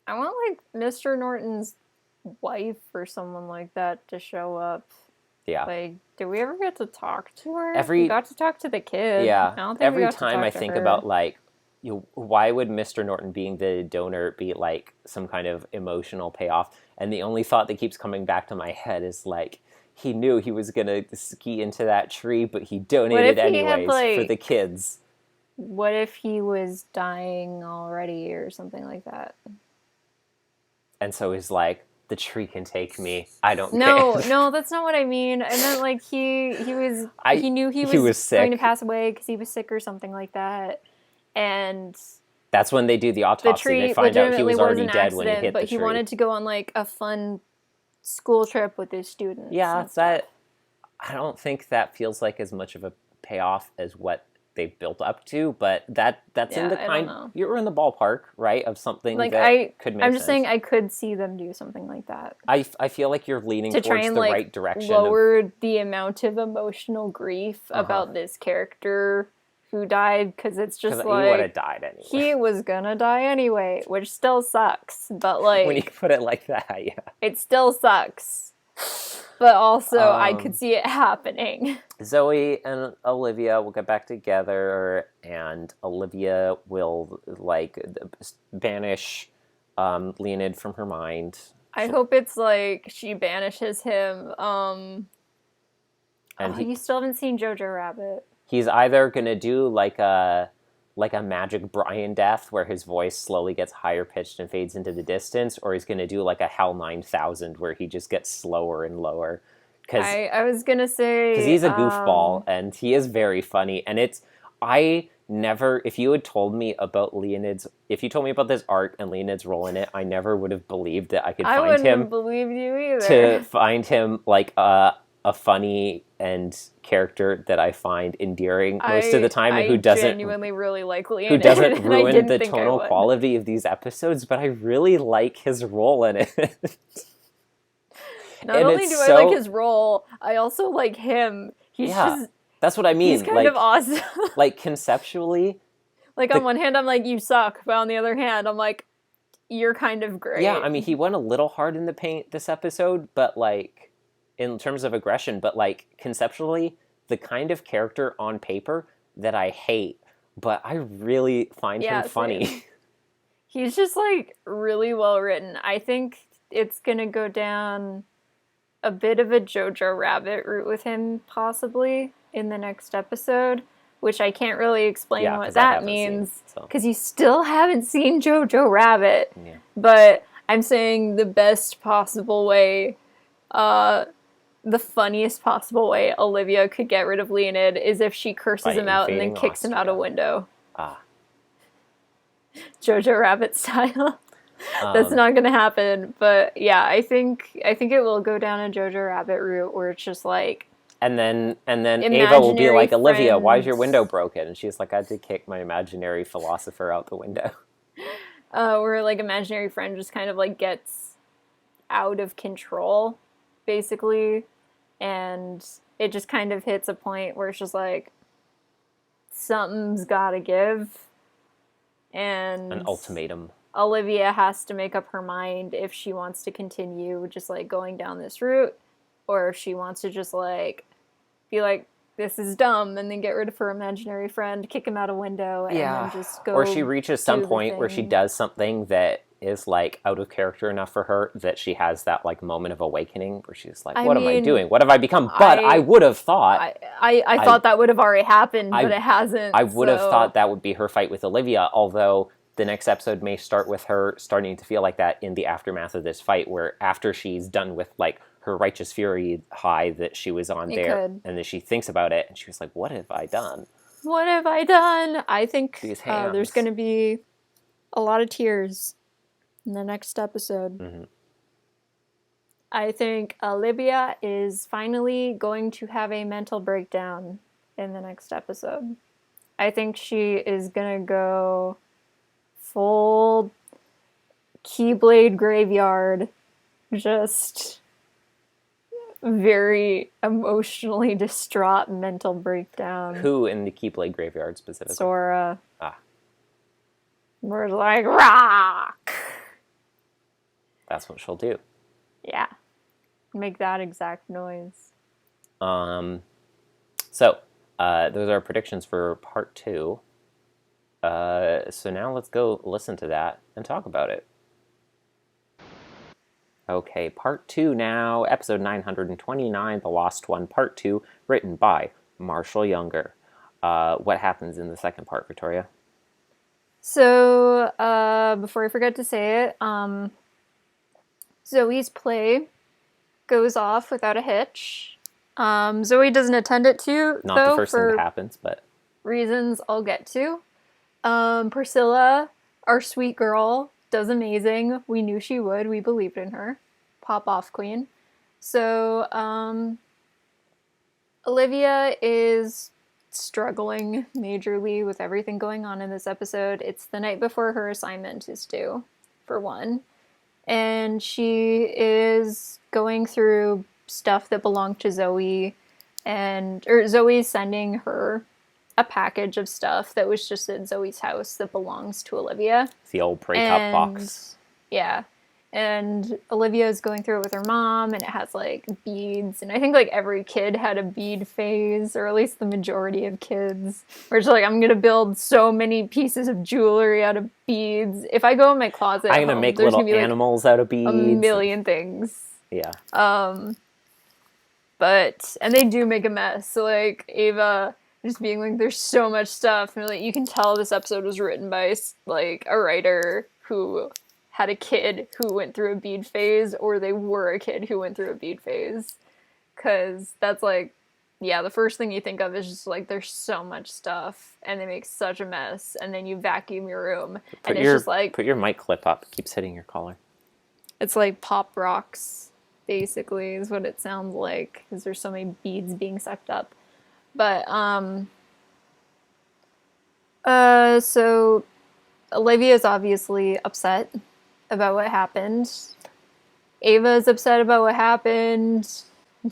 I want, like, Mr. Norton's wife or someone like that to show up.
Yeah.
Like, did we ever get to talk to her?
We
got to talk to the kid.
Yeah.
I don't think
every
we got
time
to
I
talk
think
to her.
about, like, why would Mr. Norton being the donor be, like, some kind of emotional payoff? And the only thought that keeps coming back to my head is, like, he knew he was going to ski into that tree, but he donated anyways for the kids.
What if he was dying already or something like that?
And so he's like, the tree can take me. I don't care.
No, that's not what I mean. I meant, like, he knew he was
sick.
going to pass away because he was sick or something like that. And
that's when they do the autopsy. They find out he was already dead when he hit the tree.
But he wanted to go on, like, a fun school trip with his students.
Yeah, that I don't think that feels like as much of a payoff as what they built up to, but that's in the kind you're in the ballpark, right, of something like that could make sense.
I'm just saying I could see them do something like that.
I feel like you're leaning towards the right direction.
Lower the amount of emotional grief about this character who died, because it's just like...
he would have died anyway.
He was gonna die anyway, which still sucks, but, like...
when you put it like that, yeah.
It still sucks. But also, I could see it happening.
Zoe and Olivia will get back together, and Olivia will, like, banish Leonid from her mind.
I hope it's, like, she banishes him. You still haven't seen Jojo Rabbit.
He's either going to do, like a Magic Brian death, where his voice slowly gets higher pitched and fades into the distance, or he's going to do, like, a Hell 9000, where he just gets slower and lower.
I was going to say...
Because he's a goofball, and he is very funny, and if you had told me about if you told me about this arc and Leonid's role in it, I never would have believed that I could find him.
I wouldn't have believed you either.
To find him, like, a funny and character that I find endearing most of the time, and who doesn't
genuinely really like Leonid,
who doesn't ruin the tonal quality of these episodes, but I really like his role in it.
Not only do I like his role, I also like him.
That's what I mean.
He's kind of awesome.
Like, conceptually,
like, on one hand I'm like, you suck, but on the other hand I'm like, you're kind of great.
Yeah, I mean, he went a little hard in the paint this episode, but, like, in terms of aggression, but, like, conceptually, the kind of character on paper that I hate, but I really find him funny.
Same. He's just, like, really well written. I think it's gonna go down a bit of a Jojo Rabbit route with him, possibly, in the next episode, which I can't really explain what that means, because you still haven't seen Jojo Rabbit.
Yeah.
But I'm saying the best possible way the funniest possible way Olivia could get rid of Leonid is if she curses
By
him out and then
invading
kicks him out a
Austria.
window.
Ah.
Jojo Rabbit style. That's not gonna happen. But yeah, I think it will go down a Jojo Rabbit route where it's just like,
and then Ava will be like, Olivia, why is your
friends.
window broken? And she's like, I had to kick my imaginary philosopher out the window.
Where like imaginary friend just kind of like gets out of control, basically, and it just kind of hits a point where it's just like something's gotta give, and
An ultimatum.
Olivia has to make up her mind if she wants to continue just like going down this route, or if she wants to just like be like, this is dumb, and then get rid of her imaginary friend, kick him out a window, and then just go.
Or she reaches some point where she does something that is like out of character enough for her that she has that like moment of awakening where she's like, what am I doing? What have I become? But I would have thought
I thought that would have already happened, but it hasn't.
I would have thought that would be her fight with Olivia, although the next episode may start with her starting to feel like that in the aftermath of this fight, where after she's done with like her righteous fury high that she was on and then she thinks about it and she was like, what have I done?
What have I done? I think there's going to be a lot of tears in the next episode.
Mm-hmm.
I think Olivia is finally going to have a mental breakdown in the next episode. I think she is going to go full Keyblade graveyard, just very emotionally distraught mental breakdown.
Who in the Keyblade graveyard specifically?
Sora. We're like, rock!
That's what she'll do.
Yeah. Make that exact noise.
So, those are our predictions for part 2. So now let's go listen to that and talk about it. Okay, part 2 now, episode 929, The Lost One, part 2, written by Marshall Younger. What happens in the second part, Victoria?
So, before I forget to say it, Zoe's play goes off without a hitch. Zoe doesn't attend it too,
Not
though,
the first thing that happens, but
reasons I'll get to. Priscilla, our sweet girl, does amazing. We knew she would. We believed in her. Pop off queen. So, Olivia is struggling majorly with everything going on in this episode. It's the night before her assignment is due, for one. And she is going through stuff that belonged to Zoe, or Zoe's sending her a package of stuff that was just at Zoe's house that belongs to Olivia.
the old breakup box.
Yeah. And Olivia is going through it with her mom, and it has, like, beads. And I think, like, every kid had a bead phase, or at least the majority of kids. Where it's like, I'm going to build so many pieces of jewelry out of beads. If I go in my closet
I'm going to make little animals out of beads.
A million things.
Yeah.
And they do make a mess. So, like, Ava just being like, there's so much stuff. And, like, you can tell this episode was written by, like, a writer who had a kid who went through a bead phase, or they were a kid who went through a bead phase. Because that's, like, yeah, the first thing you think of is just, like, there's so much stuff, and they make such a mess, and then you vacuum your room, and it's just, like...
Put your mic clip up. It keeps hitting your collar.
It's, like, pop rocks, basically, is what it sounds like, because there's so many beads being sucked up. But, so Olivia's obviously upset about what happened. Ava's upset about what happened.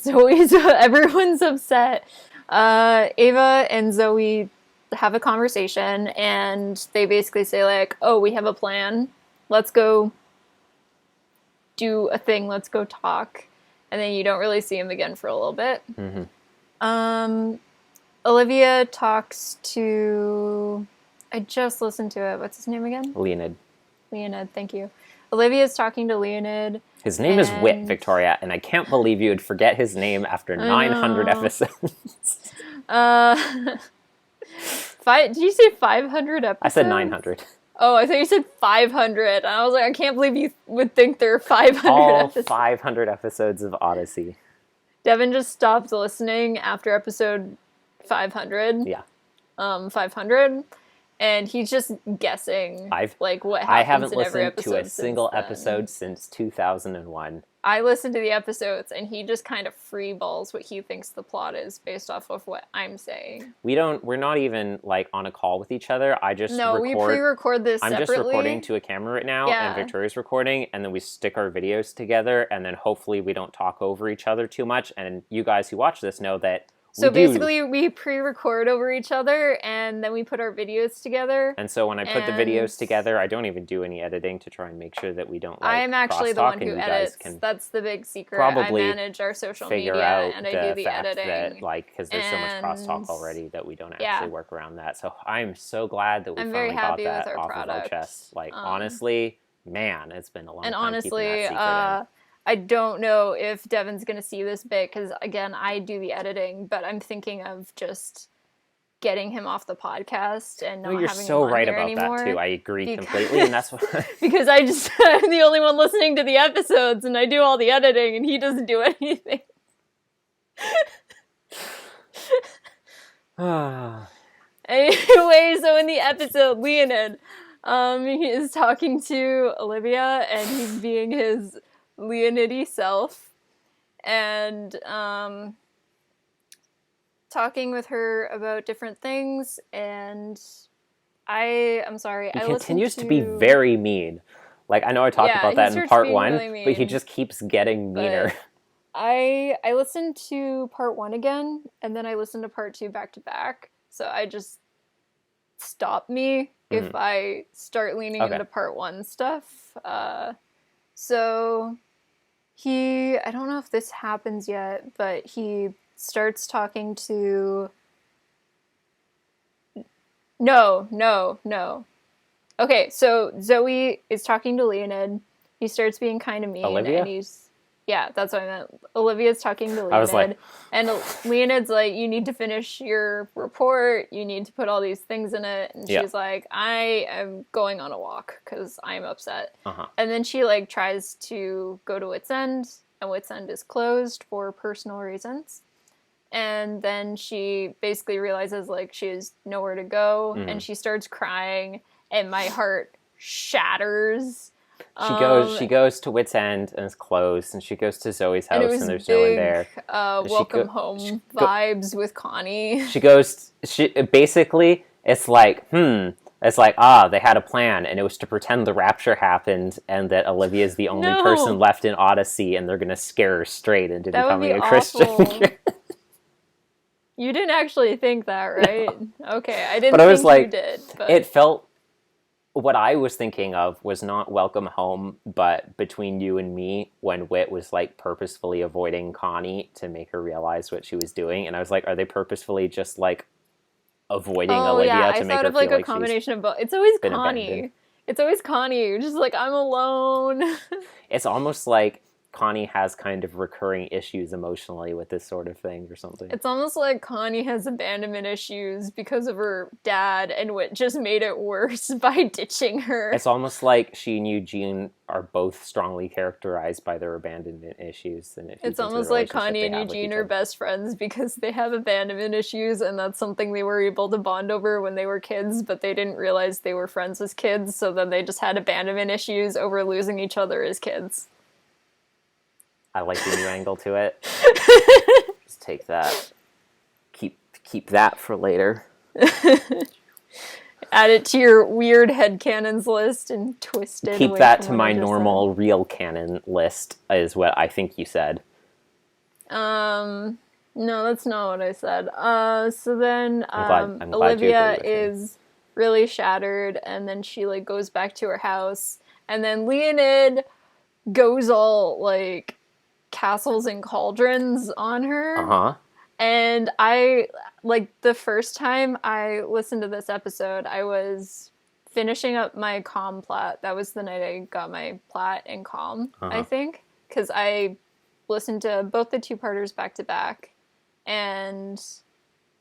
Everyone's upset. Ava and Zoe have a conversation, and they basically say, like, oh, we have a plan. Let's go do a thing. Let's go talk. And then you don't really see him again for a little bit.
Mm-hmm.
Olivia talks to... I just listened to it. What's his name again?
Leonid,
thank you. Olivia's talking to Leonid.
His name is Whit, Victoria, and I can't believe you would forget his name after 900 episodes.
Did you say 500 episodes?
I said 900.
Oh, I thought you said 500. And I was like, I can't believe you would think there are 500
All
episodes.
500 episodes of Odyssey.
Devin just stopped listening after episode 500.
Yeah.
500. And he's just guessing, like, what happens
I haven't
in every
listened to a single
then.
episode since 2001.
I listened to the episodes, and he just kind of freeballs what he thinks the plot is based off of what I'm saying.
We're not even, like, on a call with each other. I just
we pre-record this separately.
I'm just recording to a camera right now, and Victoria's recording, and then we stick our videos together, and then hopefully we don't talk over each other too much, and you guys who watch this know that
So basically, we pre-record over each other, and then we put our videos together.
And so when I put the videos together, I don't even do any editing to try and make sure that we don't, like,
I'm actually the one who edits. That's the big secret. I manage our social media, and I do the editing.
That, like, because there's so much crosstalk already that we don't actually work around that. So I'm so glad that we finally got that off of our chest. Like, honestly, man, it's been a long time. And honestly,
I don't know if Devin's going to see this bit because, again, I do the editing, but I'm thinking of just getting him off the podcast and not having him on here anymore. You're so right about
that, too. I agree completely, and that's what...
Because I'm the only one listening to the episodes, and I do all the editing, and he doesn't do anything. Anyway, so in the episode, Leonid, he is talking to Olivia, and he's being his Leonidy self, and talking with her about different things, and I'm sorry,
he continues to be very mean. Like, I know I talked about that in part 1, really, but he just keeps getting meaner.
I listened to part 1 again, and then I listened to part 2 back to back, so I just stop me if I start leaning into part 1 stuff. So I don't know if this happens yet, but he starts talking to... No. Okay, so Zoe is talking to Leonid. He starts being kind of mean.
Olivia?
And he's... Yeah, that's what I meant. Olivia's talking to Leonid.
I was like...
And Leonid's like, you need to finish your report. You need to put all these things in it. And she's like, I am going on a walk because I'm upset. And then she, like, tries to go to Wits End. And Wits End is closed for personal reasons. And then she basically realizes, like, she has nowhere to go. And she starts crying. And my heart shatters.
She goes to Wits End and it's closed, and she goes to Zoe's house and there's no one there.
Welcome home vibes with Connie.
Basically, it's like, it's like, they had a plan, and it was to pretend the rapture happened and that Olivia is the only person left in Odyssey, and they're going to scare her straight into becoming a Christian.
You didn't actually think that, right? No. Okay, I didn't you did. But...
It felt... What I was thinking of was not Welcome Home, but Between You and Me, when Whit was, like, purposefully avoiding Connie to make her realize what she was doing. And I was like, are they purposefully just, like, avoiding Olivia to make her feel like she's... I thought of, like, a
combination of both. It's always Connie. Abandoned. It's always Connie. Just like, I'm alone.
It's almost like Connie has kind of recurring issues emotionally with this sort of thing or something.
It's almost like Connie has abandonment issues because of her dad, and what just made it worse by ditching her.
It's almost like she and Eugene are both strongly characterized by their abandonment issues. And
it's almost like Connie and Eugene are best friends because they have abandonment issues, and that's something they were able to bond over when they were kids, but they didn't realize they were friends as kids, so then they just had abandonment issues over losing each other as kids.
I like the new angle to it. Just take that. Keep that for later.
Add it to your weird headcanons list and twist it.
Keep that to my normal real canon list, is what I think you said.
No, that's not what I said. So then I'm glad Olivia is really shattered, and then she, like, goes back to her house, and then Leonid goes all, like, castles and cauldrons on her. And I, like, the first time I listened to this episode, I was finishing up my comm plat. That was the night I got my plat in comm, I think, because I listened to both the two-parters back to back, and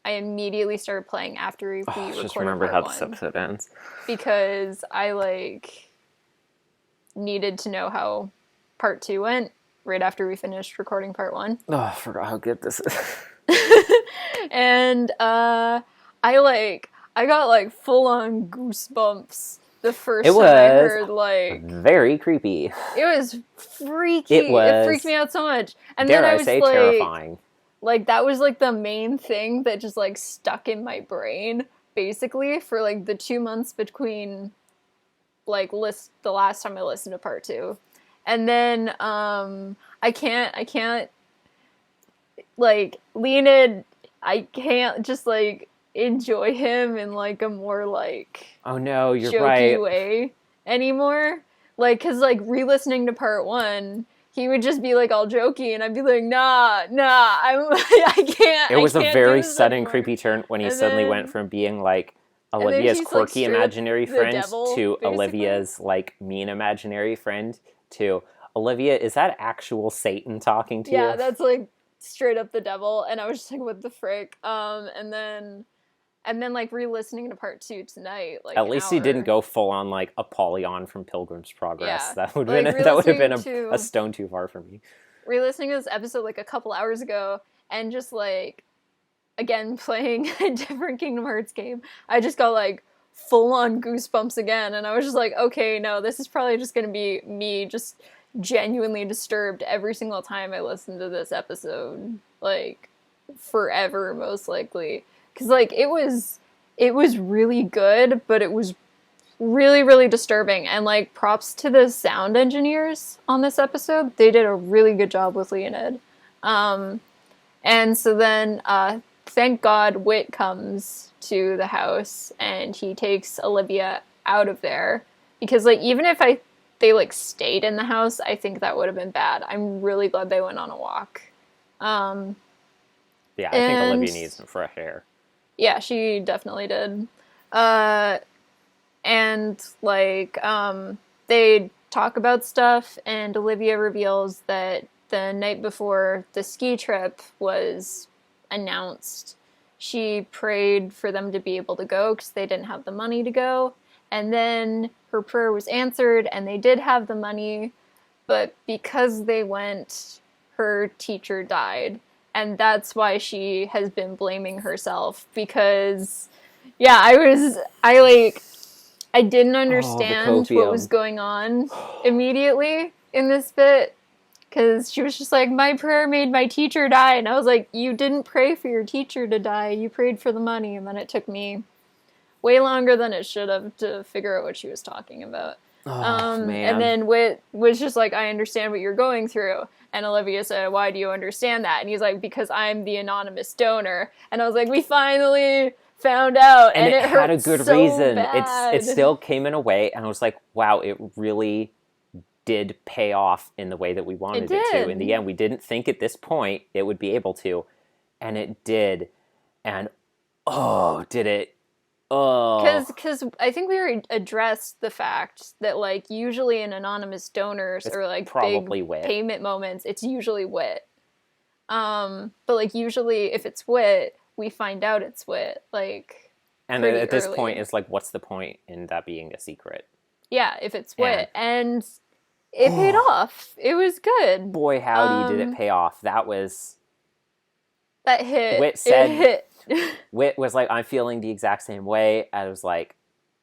I immediately started playing after we recorded
just remember how this episode ends,
because I, like, needed to know how part 2 went. right after we finished recording part 1.
Oh, I forgot how good this is.
And I got like full on goosebumps the first time I heard like
very creepy.
It was freaky. It freaked me out so much. And
dare
then
I say terrifying.
Like that was like the main thing that just like stuck in my brain basically for like the 2 months between like the last time I listened to part 2. And then I can't like Leonid, I can't just like enjoy him in like a more like
oh no, you're
jokey
right
way anymore. Like, cause like re-listening to part 1, he would just be like all jokey, and I'd be like, nah, I can't.
It was a very sudden
anymore.
Creepy turn when he suddenly went from being like Olivia's quirky like, imaginary friend
devil,
to
basically.
Olivia's like mean imaginary friend to Olivia. Is that actual Satan talking to you?
Yeah, that's like straight up the devil, and I was just like, what the frick? And then like re-listening to part 2 tonight, like
at least he didn't go full on like Apollyon from Pilgrim's Progress.
Yeah.
That would
like,
have been a stone too far for me.
Re-listening to this episode like a couple hours ago, and just like again playing a different Kingdom Hearts game, I just got like full on goosebumps again, and I was just like, okay, no, this is probably just gonna be me just genuinely disturbed every single time I listen to this episode, like forever most likely. Because, like, it was really good, but it was really, really disturbing. And, like, props to the sound engineers on this episode. They did a really good job with Leonid. And so then, thank God, Whit comes to the house, and he takes Olivia out of there. Because, like, even if they, like, stayed in the house, I think that would have been bad. I'm really glad they went on a walk.
Yeah, I think Olivia needs some fresh air.
Yeah, she definitely did. And, like, they talk about stuff, and Olivia reveals that the night before the ski trip was announced, she prayed for them to be able to go because they didn't have the money to go. And then her prayer was answered, and they did have the money, but because they went, her teacher died. And that's why she has been blaming herself, because, yeah, I didn't understand what was going on immediately in this bit, because she was just like, my prayer made my teacher die, and I was like, you didn't pray for your teacher to die, you prayed for the money. And then it took me way longer than it should have to figure out what she was talking about.
Man.
And then Whit was just like, I understand what you're going through. And Olivia said, why do you understand that? And he's like, because I'm the anonymous donor. And I was like, we finally found out. And it
had a
hurt
good
so
reason.
Bad.
It still came in a way, and I was like, wow, it really did pay off in the way that we wanted it to. In the end, we didn't think at this point it would be able to. And it did. And, did it.
Because I think we already addressed the fact that, like, usually in anonymous donors or, like, big
Whit.
payment moments, it's usually Whit. But, like, usually if it's Whit, we find out it's Whit, like,
and at this point, it's like, what's the point in that being a secret?
Yeah, if it's Whit. And it paid off. It was good.
Boy, howdy, did it pay off. That
hit.
Whit said...
It hit.
Whit was like, I'm feeling the exact same way. I was like,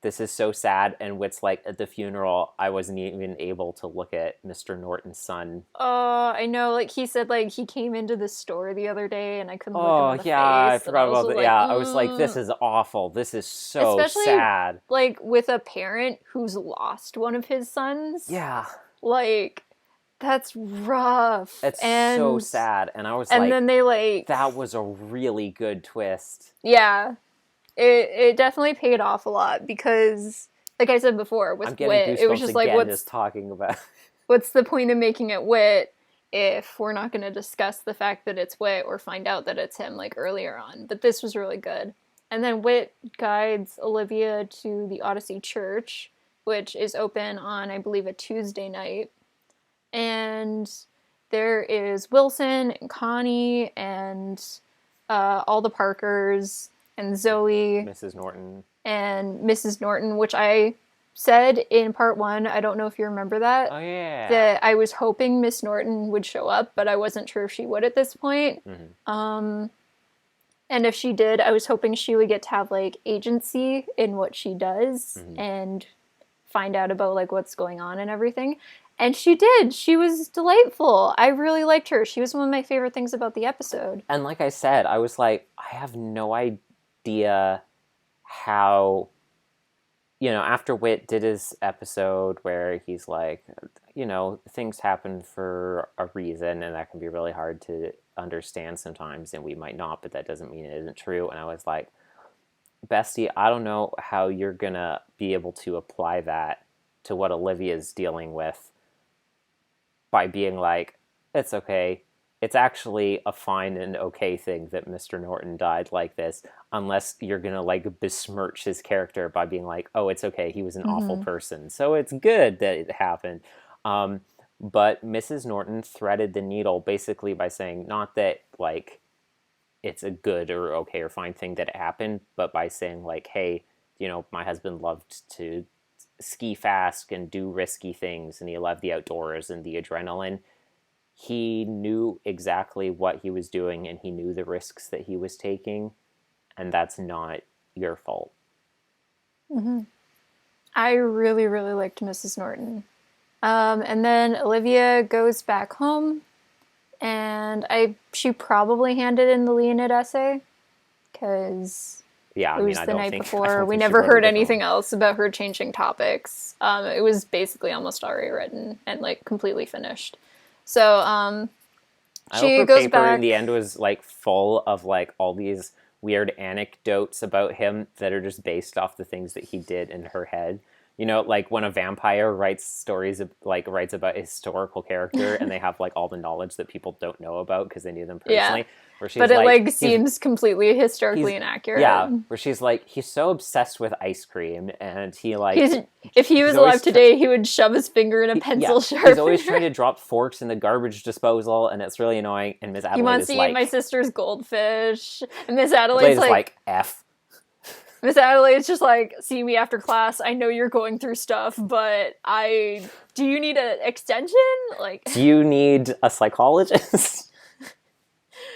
this is so sad. And Whit's like, at the funeral, I wasn't even able to look at Mr. Norton's son.
Oh, I know. Like, he said, like, he came into the store the other day, and I couldn't look him in the face. I
forgot about that. Like, yeah, I was like, this is awful. This is so sad.
Like, with a parent who's lost one of his sons.
Yeah.
Like... That's rough.
It's so sad. And I was
like... And then they, like...
That was a really good twist.
Yeah. It definitely paid off a lot, because, like I said before, with Whit, it was just like,
just talking about...
What's the point of making it Whit if we're not going to discuss the fact that it's Whit or find out that it's him, like, earlier on? But this was really good. And then Whit guides Olivia to the Odyssey Church, which is open on, I believe, a Tuesday night. And there is Wilson and Connie and all the Parkers and Zoe.
Mrs. Norton.
And Mrs. Norton, which I said in part 1, I don't know if you remember that,
Oh yeah.
that I was hoping Miss Norton would show up, but I wasn't sure if she would at this point. And if she did, I was hoping she would get to have like agency in what she does and find out about like what's going on and everything. And she did. She was delightful. I really liked her. She was one of my favorite things about the episode.
And like I said, I was like, I have no idea how, after Whit did his episode where he's like, things happen for a reason, and that can be really hard to understand sometimes, and we might not, but that doesn't mean it isn't true. And I was like, Bestie, I don't know how you're gonna be able to apply that to what Olivia's dealing with by being like, it's okay. It's actually a fine and okay thing that Mr. Norton died like this, unless you're gonna like besmirch his character by being like, oh, it's okay, he was an awful person, so it's good that it happened. But Mrs. Norton threaded the needle basically by saying not that like it's a good or okay or fine thing that it happened, but by saying like, hey, my husband loved to ski fast and do risky things, and he loved the outdoors and the adrenaline. He knew exactly what he was doing, and he knew the risks that he was taking, and that's not your fault.
I really, really liked Mrs. Norton. And then Olivia goes back home, and she probably handed in the Leonid essay, because it was the night before. We never heard anything else about her changing topics. It was basically almost already written and like completely finished. So
I
she
hope her
goes
paper
back.
in the end was like full of like all these weird anecdotes about him that are just based off the things that he did in her head. Like when a vampire writes stories writes about a historical character and they have like all the knowledge that people don't know about because they knew them personally. Where she's
but it like seems completely historically inaccurate.
Yeah, where she's like, he's so obsessed with ice cream, and he like
if he was alive today, he would shove his finger in a pencil sharpener.
He's always trying to drop forks in the garbage disposal, and it's really annoying. And Miss Adelaide
he wants to eat my sister's goldfish, and Miss Adelaide's like
F.
Miss Adelaide's just like, see me after class. I know you're going through stuff, but do you need an extension? Like,
do you need a psychologist?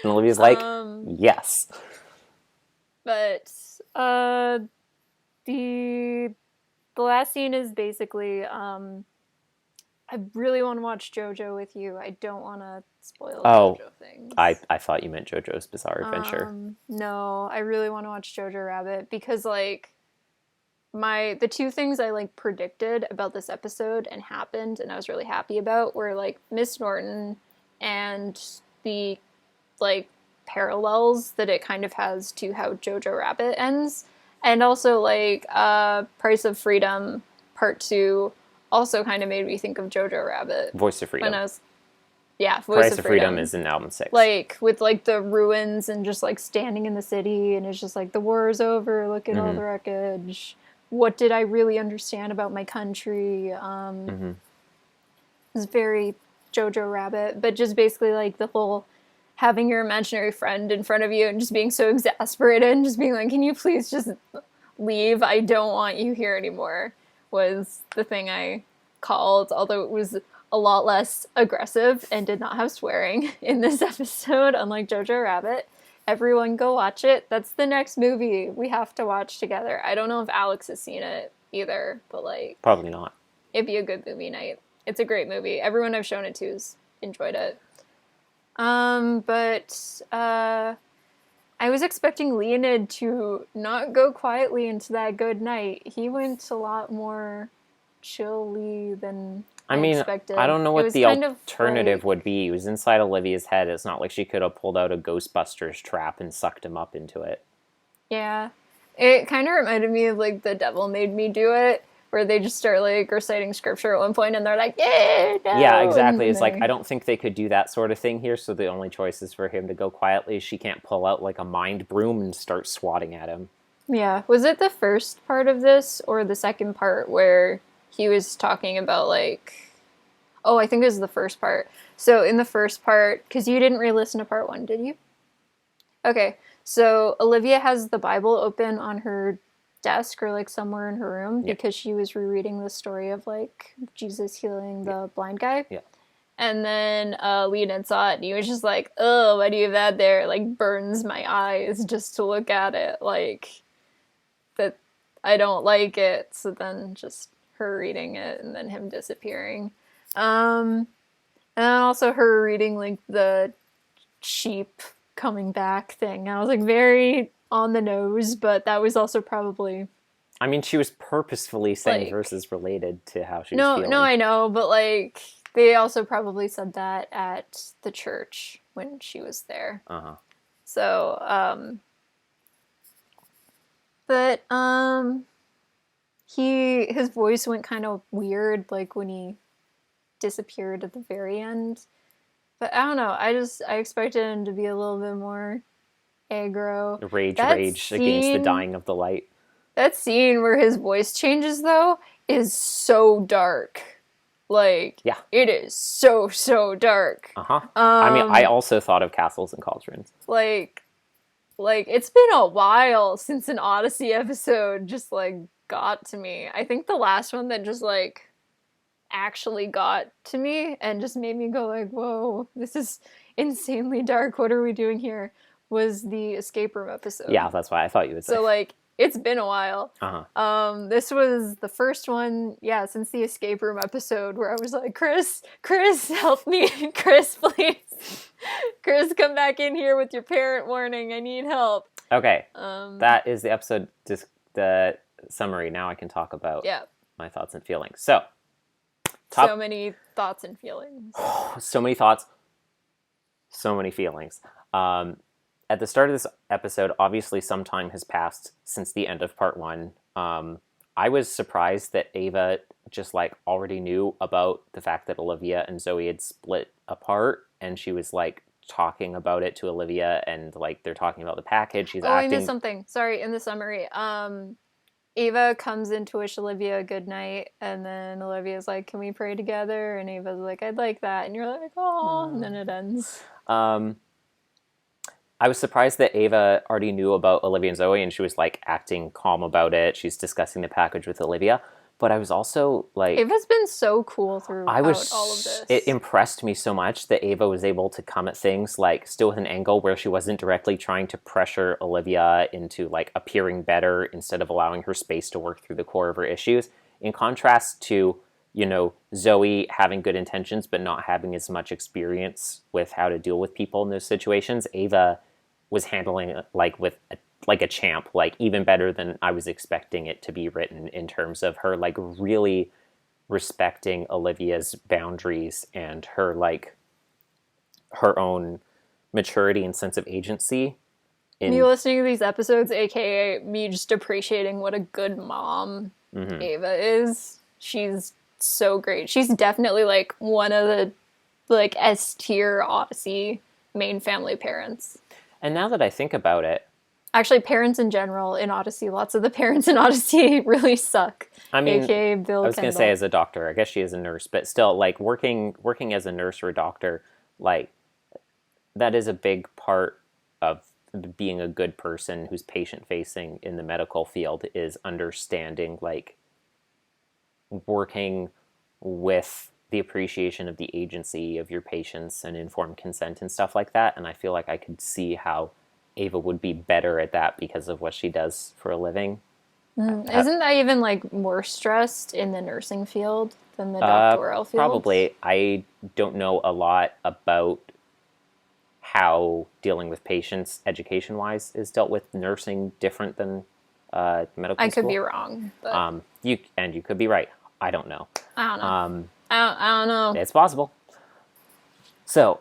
And Olivia's like, yes.
But the last scene is basically, I really want to watch JoJo with you. I don't want to spoil JoJo things.
I thought you meant JoJo's Bizarre Adventure.
No, I really want to watch Jojo Rabbit because like the two things I like predicted about this episode and happened and I was really happy about were like Miss Norton and the like parallels that it kind of has to how Jojo Rabbit ends, and also like Price of Freedom Part 2 also kind of made me think of Jojo Rabbit.
Voice of Freedom.
Voice
Price
of
Freedom is in album 6.
Like with like the ruins and just like standing in the city and it's just like the war is over, look at all the wreckage. What did I really understand about my country? It's very Jojo Rabbit, but just basically like the whole having your imaginary friend in front of you and just being so exasperated and just being like, can you please just leave? I don't want you here anymore, was the thing I called, although it was a lot less aggressive and did not have swearing in this episode, unlike Jojo Rabbit. Everyone go watch it. That's the next movie we have to watch together. I don't know if Alex has seen it either, but like...
Probably not.
It'd be a good movie night. It's a great movie. Everyone I've shown it to has enjoyed it. But I was expecting Leonid to not go quietly into that good night. He went a lot more chilly than I expected.
I don't know what the alternative would be. He was inside Olivia's head. It's not like she could have pulled out a Ghostbusters trap and sucked him up into it.
Yeah. It kind of reminded me of like The Devil Made Me Do It, where they just start like reciting scripture at one point and they're like, yeah, no.
Yeah, exactly. It's like, I don't think they could do that sort of thing here, so the only choice is for him to go quietly. She can't pull out like a mind broom and start swatting at him.
Yeah. Was it the first part of this or the second part where he was talking about like... Oh, I think it was the first part. So in the first part, because you didn't re-listen to part 1, did you? Okay. So Olivia has the Bible open on her desk or like somewhere in her room because she was rereading the story of like Jesus healing the blind guy.
Yeah.
And then Leonid saw it and he was just like, oh, why do you have that there? It like burns my eyes just to look at it. Like, that I don't like it. So then just her reading it and then him disappearing. And then also her reading like the sheep coming back thing. I was like very on the nose, but that was also probably...
I mean, she was purposefully saying
like,
verses related to how she was feeling.
No, I know, but like they also probably said that at the church when she was there.
Uh-huh.
So, but his voice went kind of weird, like when he disappeared at the very end. But I don't know. I expected him to be a little bit more aggro.
Rage
Scene,
against the dying of the light.
That scene where his voice changes, though, is so dark. Like,
yeah,
it is so dark.
Uh-huh. I mean, I also thought of Castles and Cauldrons.
Like it's been a while since an Odyssey episode just like got to me. I think the last one that just like actually got to me and just made me go like, whoa, this is insanely dark. What are we doing here? Was the escape room episode.
Yeah, that's why I thought you would say.
So like, it's been a while.
Uh-huh.
This was the first one, since the escape room episode where I was like, Chris, help me. Chris, please. Chris, come back in here with your parent warning. I need help.
Okay. That is the episode, the summary. Now I can talk about my thoughts and feelings. So
many thoughts and feelings.
So many thoughts. So many feelings. At the start of this episode, obviously some time has passed since the end of part 1. I was surprised that Ava just like already knew about the fact that Olivia and Zoe had split apart, and she was like talking about it to Olivia, and like they're talking about the package. She's acting...
I missed something. Sorry, in the summary. Ava comes in to wish Olivia good night, and then Olivia's like, can we pray together? And Ava's like, I'd like that. And you're like, oh, and then it ends.
I was surprised that Ava already knew about Olivia and Zoe, and she was like acting calm about it. She's discussing the package with Olivia. But I was also like...
Ava's been so cool throughout all of this.
It impressed me so much that Ava was able to come at things like still with an angle where she wasn't directly trying to pressure Olivia into like appearing better instead of allowing her space to work through the core of her issues. In contrast to, you know, Zoe having good intentions but not having as much experience with how to deal with people in those situations, Ava was handling it like with a champ, like even better than I was expecting it to be written, in terms of her like really respecting Olivia's boundaries and her like her own maturity and sense of agency.
Me listening to these episodes, aka me just appreciating what a good mom Ava is. She's so great. She's definitely like one of the like S tier Odyssey main family parents.
And now that I think about it,
actually, parents in general in Odyssey, lots of the parents in Odyssey really suck.
I mean,
AKA Bill
I was going to say as a doctor, I guess she is a nurse, but still, like, working as a nurse or a doctor, like, that is a big part of being a good person who's patient-facing in the medical field, is understanding, like, working with the appreciation of the agency of your patients and informed consent and stuff like that. And I feel like I could see how Ava would be better at that because of what she does for a living.
Isn't that even like more stressed in the nursing field than the doctoral field?
Probably. I don't know a lot about how dealing with patients education-wise is dealt with nursing different than medical school.
I could be wrong. But...
you could be right. I don't know.
I don't know. I don't know.
It's possible. So,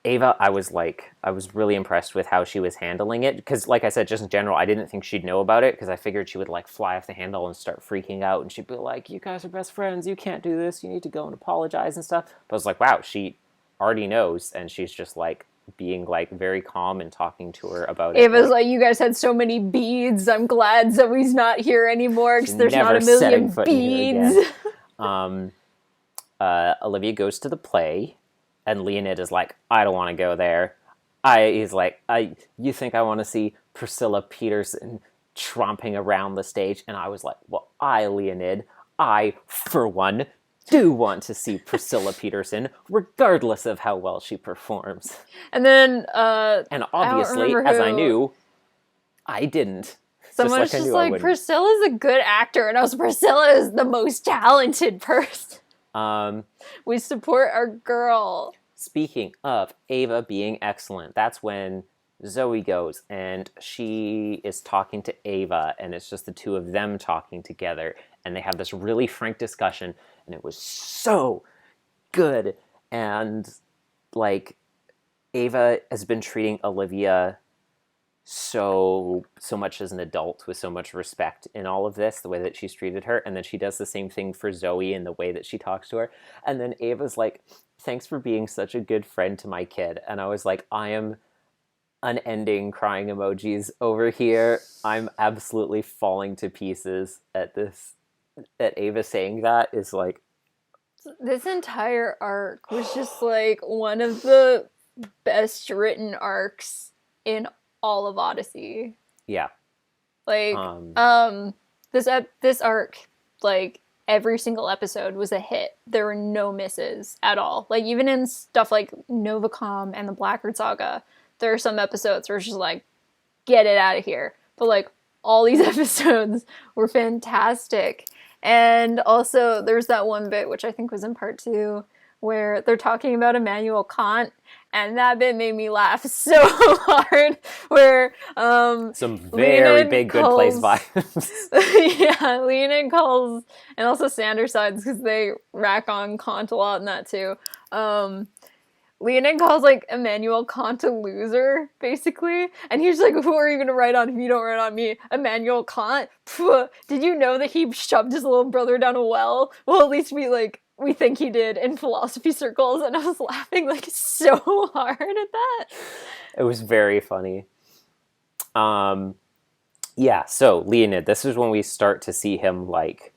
Ava, I was really impressed with how she was handling it. Because, like I said, just in general, I didn't think she'd know about it. Because I figured she would, like, fly off the handle and start freaking out. And she'd be like, you guys are best friends. You can't do this. You need to go and apologize and stuff. But I was like, wow, she already knows. And she's just, like, being, like, very calm and talking to her about it.
Ava's like, you guys had so many beads. I'm glad Zoe's not here anymore. Because there's not a million beads.
Olivia goes to the play, and Leonid is like, I don't want to go there. He's like, you think I want to see Priscilla Peterson tromping around the stage, and I was like, well, Leonid, I, for one, do want to see Priscilla Peterson, regardless of how well she performs.
And then,
and obviously, as I knew, I didn't.
Someone's just like, Priscilla's a good actor, and I was, Priscilla is the most talented person. We support our girl.
Speaking of Ava being excellent, that's when Zoe goes, and she is talking to Ava, and it's just the two of them talking together, and they have this really frank discussion, and it was so good. And, like, Ava has been treating Olivia so much as an adult with so much respect in all of this, the way that she's treated her, and then she does the same thing for Zoe in the way that she talks to her. And then Ava's like, thanks for being such a good friend to my kid. And I was like, I am unending crying emojis over here. I'm absolutely falling to pieces at this, at Ava saying that. Is like,
this entire arc was just like one of the best written arcs in all of Odyssey.
Yeah.
Like, this arc, like, every single episode was a hit. There were no misses at all. Like, even in stuff like Novacom and the Blackguard Saga, there are some episodes where it's just like, get it out of here. But, like, all these episodes were fantastic. And also, there's that one bit, which I think was in part 2, where they're talking about Immanuel Kant, and that bit made me laugh so hard, where
some very big Good Place vibes.
Yeah, Leonid calls, and also Sandersides, because they rack on Kant a lot in that too. Leonid calls, like, Immanuel Kant a loser, basically, and he's like, who are you going to write on if you don't write on me? Immanuel Kant? Pfft, did you know that he shoved his little brother down a well? Well, at least we think he did in philosophy circles, and I was laughing, like, so hard at that.
It was very funny. Yeah, so Leonid, this is when we start to see him, like,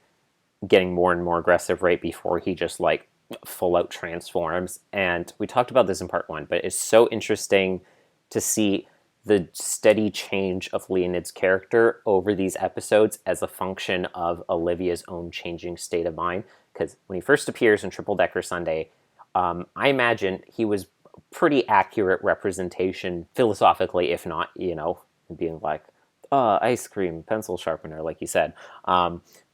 getting more and more aggressive right before he just, like, full out transforms. And we talked about this in part 1, but it's so interesting to see the steady change of Leonid's character over these episodes as a function of Olivia's own changing state of mind. Because when he first appears in Triple Decker Sunday, I imagine he was pretty accurate representation philosophically, if not, being like, ice cream, pencil sharpener, like you said.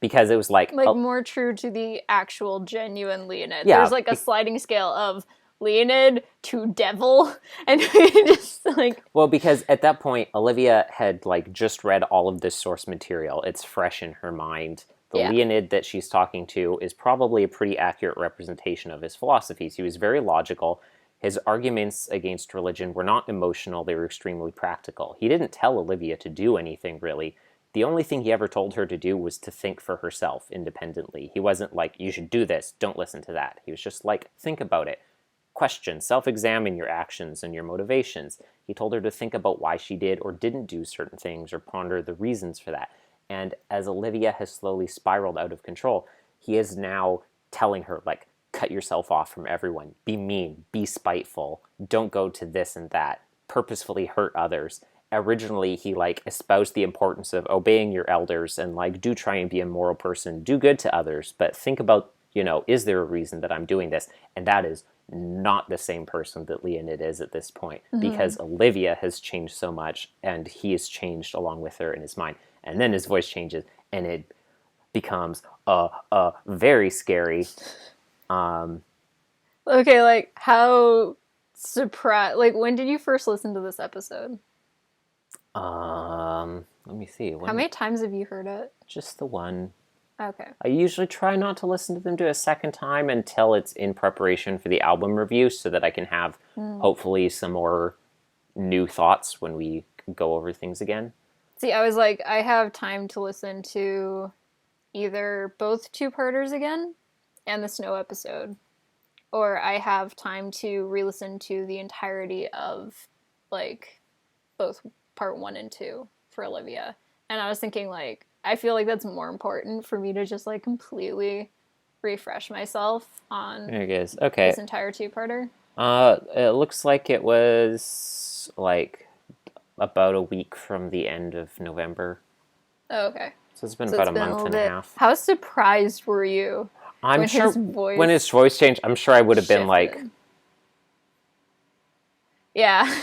Because it was like
more true to the actual genuine Leonid.
Yeah,
there's like a sliding scale of Leonid to devil, and just like...
Well, because at that point, Olivia had, like, just read all of this source material. It's fresh in her mind. The Leonid that she's talking to is probably a pretty accurate representation of his philosophies. He was very logical. His arguments against religion were not emotional, they were extremely practical. He didn't tell Olivia to do anything, really. The only thing he ever told her to do was to think for herself independently. He wasn't like, you should do this, don't listen to that. He was just like, think about it. Question, self-examine your actions and your motivations. He told her to think about why she did or didn't do certain things or ponder the reasons for that. And as Olivia has slowly spiraled out of control, he is now telling her, like, cut yourself off from everyone. Be mean. Be spiteful. Don't go to this and that. Purposefully hurt others. Originally, he, like, espoused the importance of obeying your elders and, like, do try and be a moral person. Do good to others. But think about, is there a reason that I'm doing this? And that is not the same person that Leonid is at this point. Because Olivia has changed so much, and he has changed along with her in his mind. And then his voice changes, and it becomes very scary.
Okay, like, how surprised... Like, when did you first listen to this episode?
Let me see.
How many times have you heard it?
Just the one.
Okay.
I usually try not to listen to them a second time until it's in preparation for the album review, so that I can have, hopefully, some more new thoughts when we go over things again.
See, I was like, I have time to listen to either both two-parters again and the snow episode, or I have time to re-listen to the entirety of, like, both part 1 and 2 for Olivia. And I was thinking, like, I feel like that's more important for me to just, like, completely refresh myself on
this
entire two-parter.
It looks like it was, like, about a week from the end of November.
Oh, okay.
So it's been
So
about
it's
a
been
month
little
and a
bit.
half.
How surprised were you
I'm
when
sure
his voice
when his voice changed, I'm sure I would have been like,
shifted? Yeah.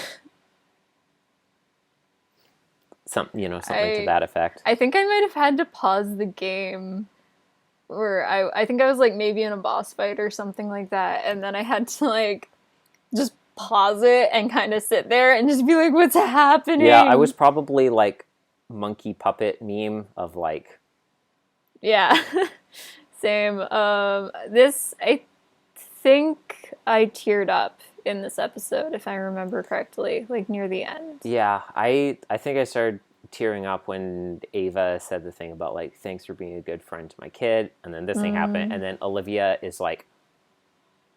something to that effect.
I think I might have had to pause the game, or I think I was like maybe in a boss fight or something like that, and then I had to like just pause it and kind of sit there and just be like, what's happening?
Yeah, I was probably like monkey puppet meme of like,
Yeah. Same. This I think I teared up in this episode, if I remember correctly, like near the end.
yeah, I think I started tearing up when Ava said the thing about like, thanks for being a good friend to my kid, and then this thing happened, and then Olivia is like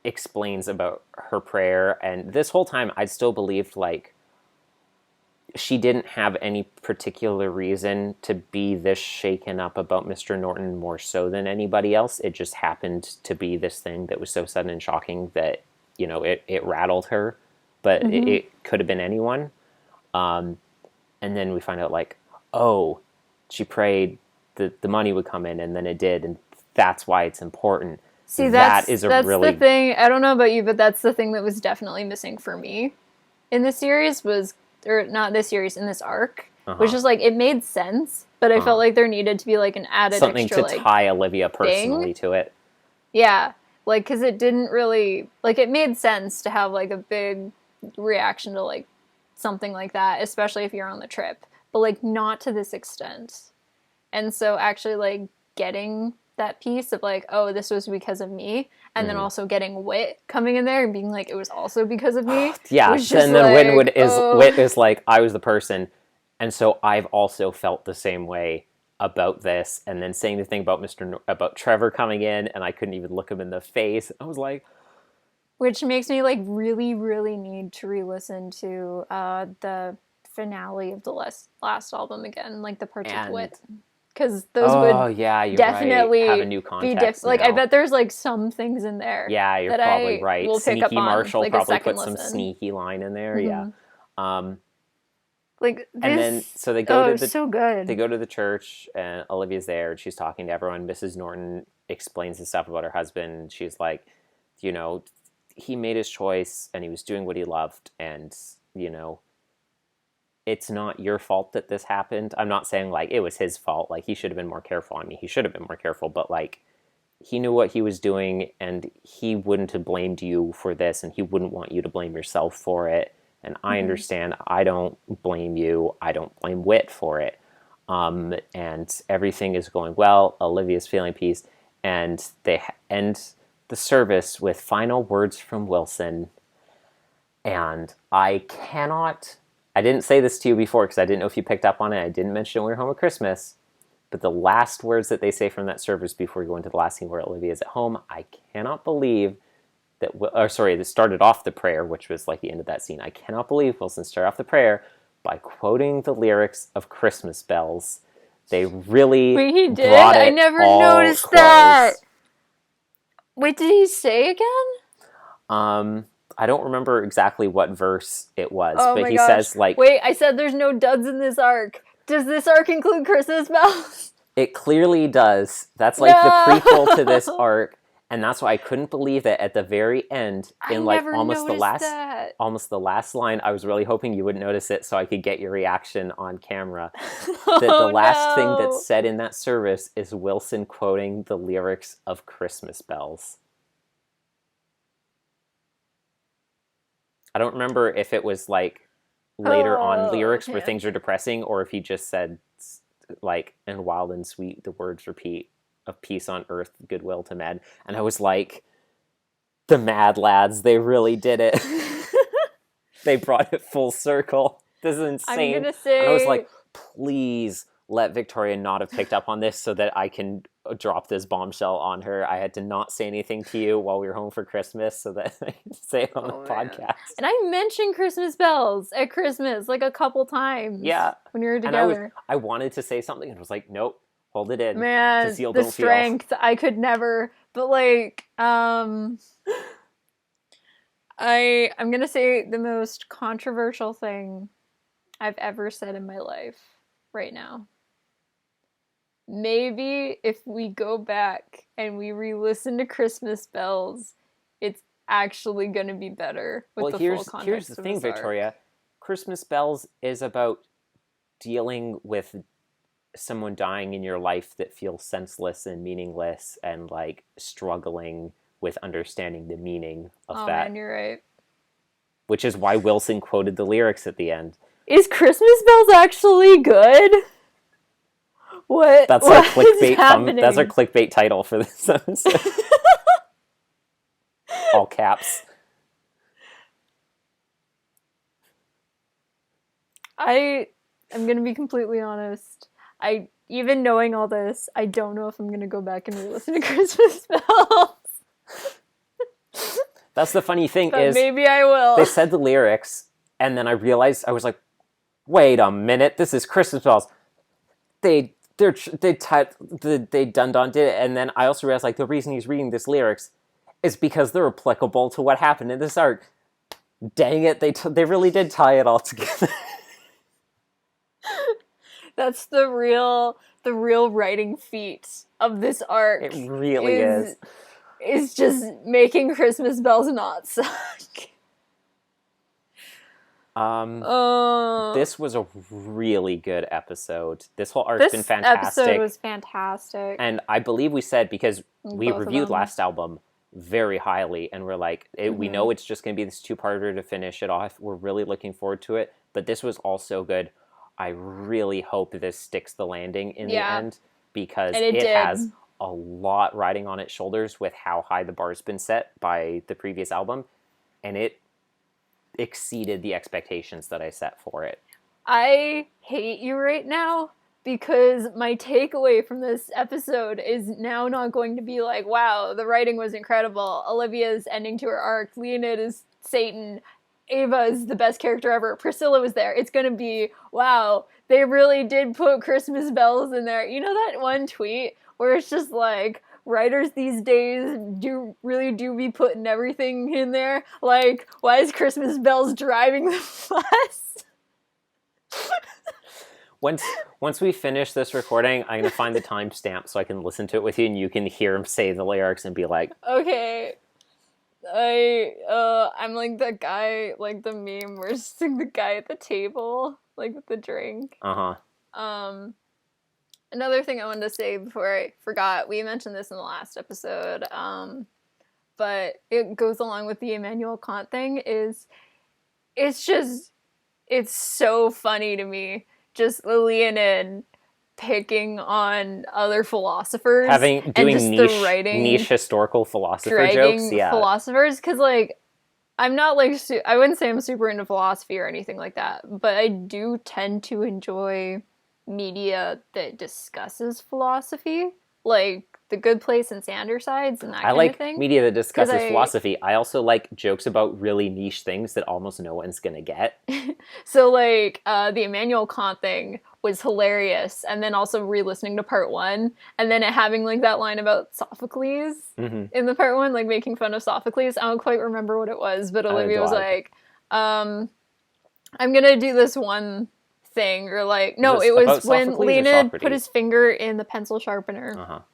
explains about her prayer, and this whole time I still believed like she didn't have any particular reason to be this shaken up about Mr. Norton more so than anybody else. It just happened to be this thing that was so sudden and shocking that, it rattled her, but it could have been anyone. And then we find out like, oh, she prayed that the money would come in, and then it did, and that's why it's important.
See,
That
that's
is a
that's
really
the thing. I don't know about you, but that's the thing that was definitely missing for me in this series was, or not this series, in this arc, which is like it made sense, but I felt like there needed to be like an added
something
extra
to
like
tie Olivia personally to it.
yeah, like because it didn't really like it made sense to have like a big reaction to like something like that, especially if you're on the trip, but like not to this extent. And so actually like getting that piece of like, oh, this was because of me, and then also getting Wit coming in there and being like, it was also because of me.
Yeah,
was just
and then
like,
Wit is like, I was the person, and so I've also felt the same way about this. And then saying the thing about about Trevor coming in, and I couldn't even look him in the face. I was like,
which makes me like really, really need to re-listen to the finale of the last album again, like the parts with Wit, because those would
yeah, you're
definitely
right. Have a new context
like
now.
I bet there's like some things in there.
Yeah, you're
that
probably
I
right.
will pick up
Sneaky
on,
Marshall
like,
probably
second
put some
listen.
sneaky line in there. Yeah.
Like this,
and then so they go to the
so good.
They go to the church, and Olivia's there, and she's talking to everyone. Mrs. Norton explains the stuff about her husband. She's like, he made his choice, and he was doing what he loved, and it's not your fault that this happened. I'm not saying like it was his fault. Like he should have been more careful. I mean, he should have been more careful, but like he knew what he was doing, and he wouldn't have blamed you for this, and he wouldn't want you to blame yourself for it. And I understand. I don't blame you. I don't blame Wit for it. And everything is going well. Olivia's feeling peace, and they end the service with final words from Wilson. And I didn't say this to you before because I didn't know if you picked up on it. I didn't mention it when we were home at Christmas. But the last words that they say from that service before we go into the last scene where Olivia's at home, I cannot believe that started off the prayer, which was like the end of that scene. I cannot believe Wilson started off the prayer by quoting the lyrics of Christmas Bells. They really
Wait, he did?
brought it
I never
all
noticed
close.
that. Wait, did he say again?
I don't remember exactly what verse it was, but he
gosh.
says like,
wait, I said there's no duds in this arc. Does this arc include Christmas Bells?
it clearly does. That's like the prequel to this arc. And that's why I couldn't believe that at the very end, in like almost the last line, I was really hoping you would notice it so I could get your reaction on camera. That the last thing that's said in that service is Wilson quoting the lyrics of Christmas Bells. I don't remember if it was like later on lyrics where things are depressing, or if he just said like, and wild and sweet the words repeat, of peace on earth, goodwill to men. And I was like, the Mad Lads, they really did it. They brought it full circle. This is insane.
I'm gonna say...
And I was like, please let Victoria not have picked up on this so that I can drop this bombshell on her. I had to not say anything to you while we were home for Christmas so that I could say it on the podcast.
And I mentioned Christmas Bells at Christmas like a couple times.
Yeah.
When we were together.
And I wanted to say something and was like, nope. Hold it in.
Man, the strength. I could never. But like, I'm gonna say the most controversial thing I've ever said in my life right now. maybe if we go back and we re-listen to Christmas Bells, it's actually going to be better with the full context
here's the
of
thing,
this arc.
Victoria. Christmas Bells is about dealing with someone dying in your life that feels senseless and meaningless and like struggling with understanding the meaning of
Oh
that.
man, you're right.
Which is why Wilson quoted the lyrics at the end.
Is Christmas Bells actually good? What?
That's
what
our clickbait that's our
happening?
clickbait title for this episode. All caps.
I'm gonna be completely honest. Even knowing all this, I don't know if I'm gonna go back and re-listen to Christmas Bells.
That's the funny thing
But
is
maybe I will.
they said the lyrics and then I realized, I was like, wait a minute, this is Christmas Bells. They done did it, and then I also realized like the reason he's reading this lyrics is because they're applicable to what happened in this arc. Dang it, they really did tie it all together.
That's the real writing feat of this arc.
It really is.
Is just making Christmas Bells not suck.
This was a really good episode. This whole arc's been fantastic.
This episode was fantastic.
And I believe we said, because we
Both of
reviewed
them.
last album very highly, and we're like, we know it's just going to be this two-parter to finish it off. We're really looking forward to it. But this was also good. I really hope this sticks the landing in the end, because it has a lot riding on its shoulders with how high the bar's been set by the previous album. And it exceeded the expectations that I set for it.
I hate you right now because my takeaway from this episode is now not going to be like, wow, the writing was incredible. Olivia's ending to her arc. Leonid is Satan. Ava is the best character ever. Priscilla was there. It's going to be, wow, they really did put Christmas Bells in there. You know that one tweet where it's just like, writers these days do be putting everything in there? Like, why is Christmas Bells driving the bus?
Once we finish this recording, I'm going to find the timestamp so I can listen to it with you and you can hear him say the lyrics and be like,
okay. I'm like the guy, like the meme where it's like the guy at the table, like with the drink. Another thing I wanted to say before I forgot, we mentioned this in the last episode, but it goes along with the Immanuel Kant thing, is it's so funny to me, just Leonid picking on other philosophers,
doing niche historical philosopher jokes,
philosophers, because like I'm not like I wouldn't say I'm super into philosophy or anything like that, but I do tend to enjoy media that discusses philosophy, like The Good Place and Sandersides and that kind of thing. I
like media that discusses philosophy. I also like jokes about really niche things that almost no one's gonna get.
So like the Immanuel Kant thing was hilarious, and then also re-listening to part one, and then it having like that line about Sophocles in the part one, like making fun of Sophocles. I don't quite remember what it was, but Olivia was like, I'm gonna do this one thing, or like, no, it was when Leonid put his finger in the pencil sharpener.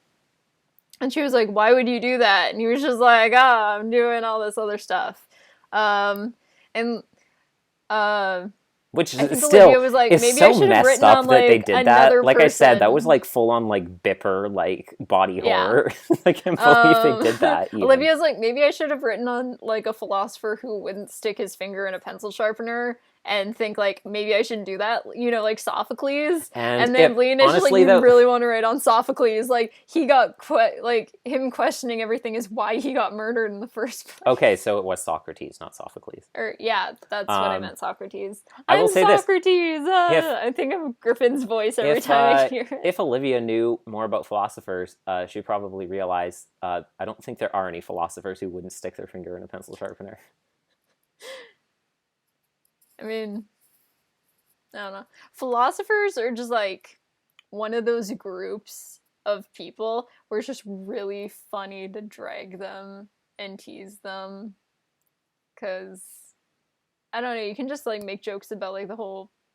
And she was like, why would you do that? And he was just like, I'm doing all this other stuff.
Which is
still was like,
is
maybe
so
I should have
messed
written
up
on,
that they
like,
did that. Like
person.
I said, that was like full on like Bipper, like body horror. I can't believe they did that. Even.
Olivia's like, maybe I should have written on like a philosopher who wouldn't stick his finger in a pencil sharpener and think like, maybe I should do that, you know, like Sophocles. And then Leonid like, you really want to write on Sophocles. Like, he got him questioning everything is why he got murdered in the first place.
Okay, so it was Socrates, not Sophocles.
Or yeah, that's what I meant, Socrates.
I will say
Socrates. I think of Griffin's voice every time I hear it.
If Olivia knew more about philosophers, she'd probably realize I don't think there are any philosophers who wouldn't stick their finger in a pencil sharpener.
I mean, I don't know. Philosophers are just like one of those groups of people where it's just really funny to drag them and tease them. Because, I don't know, you can just like make jokes about like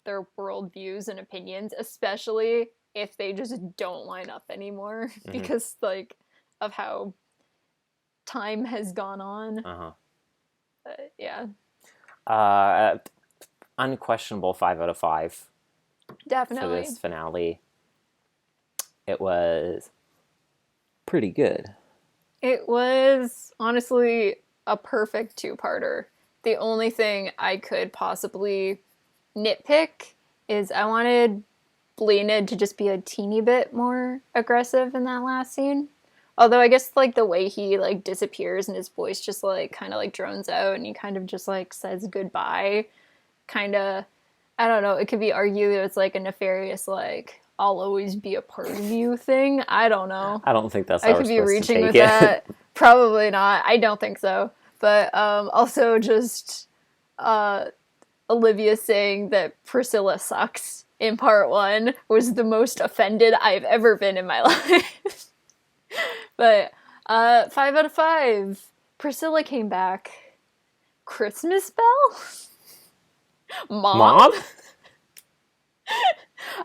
their worldviews and opinions, especially if they just don't line up anymore
Mm-hmm.
because, like, of how time has gone on.
Uh-huh.
Yeah.
Unquestionable 5 out of 5
Definitely.
for this finale. It was pretty good.
It was honestly a perfect two-parter. The only thing I could possibly nitpick is I wanted Lena to just be a teeny bit more aggressive in that last scene. Although I guess, like, the way he, like, disappears and his voice just, like, kind of, like, drones out and he kind of just, like, says goodbye, kind of, I don't know, it could be argued that it's, like, a nefarious, like, I'll always be a part of you thing. I don't know.
I don't think that's how
I
we're
could be
supposed
reaching
to
with
take it.
that. Probably not. I don't think so. But also just Olivia saying that Priscilla sucks in part 1 was the most offended I've ever been in my life. But 5 out of 5. Priscilla came back. Christmas bell? Mom?